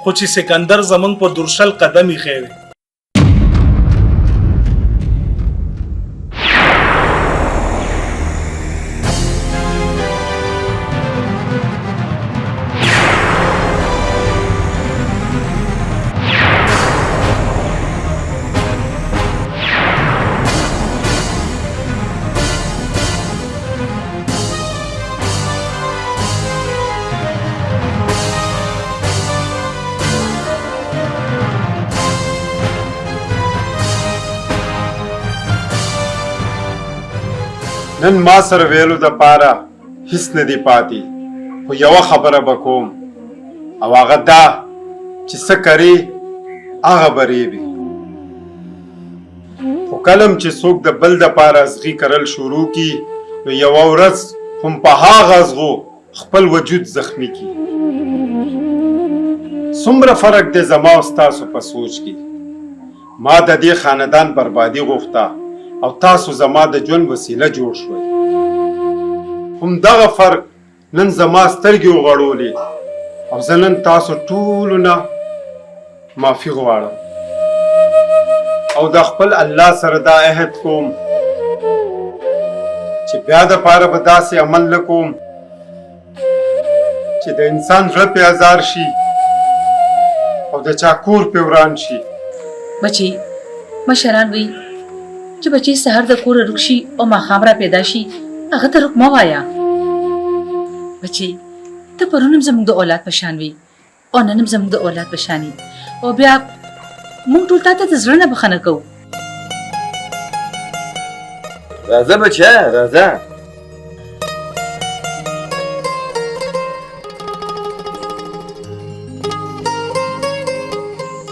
خو چې سکندر زموږ په درشل قدم ایښی وې. نن ما سره ویلو د پاره هیڅ نه دی پاتې خو یوه خبره به کوم او هغه دا چې څه کرې هغه به ریبې خو کله چې څوک د بل دپاره ازغي کرل شروع کی نو یوه ورځ هم په هغه ازغو خپل وجود زخمی کی څومره فرق دی زما او ستاسو په سوچ کې ما د دې خاندان بربادي غوښته او تاسو زما د ژوند وسیله جوړ شوئ هم دغه فرق نن زما سترګې وغړولې او زه نن تاسو ټولو نه معافي غواړم او د خپل الله سره دا عهد کوم چې بیا دپاره به داسې عمل نه کوم چې د انسان زړه پې ازار شي او د چا کور پې وران شي بچی مشران وی چې بچی سهار د کور رک شي او ماښام را پیدا شي هغه ته رک مه وایه بچی ته پرونم زموږ د اولاد په شان وي او ننم زموږ د اولاد په شان یې او بیا موږ ټول تا ته د زړه نه بخښنه کوو راځه بچه راځه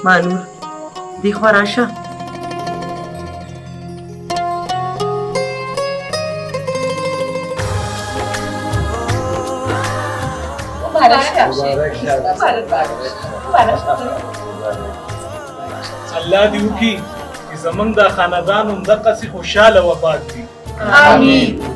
مانور دی خوا راشه الله دې وکړي چې زمونږ دا خاندان همدقسې خوشحاله وفات کړي آمین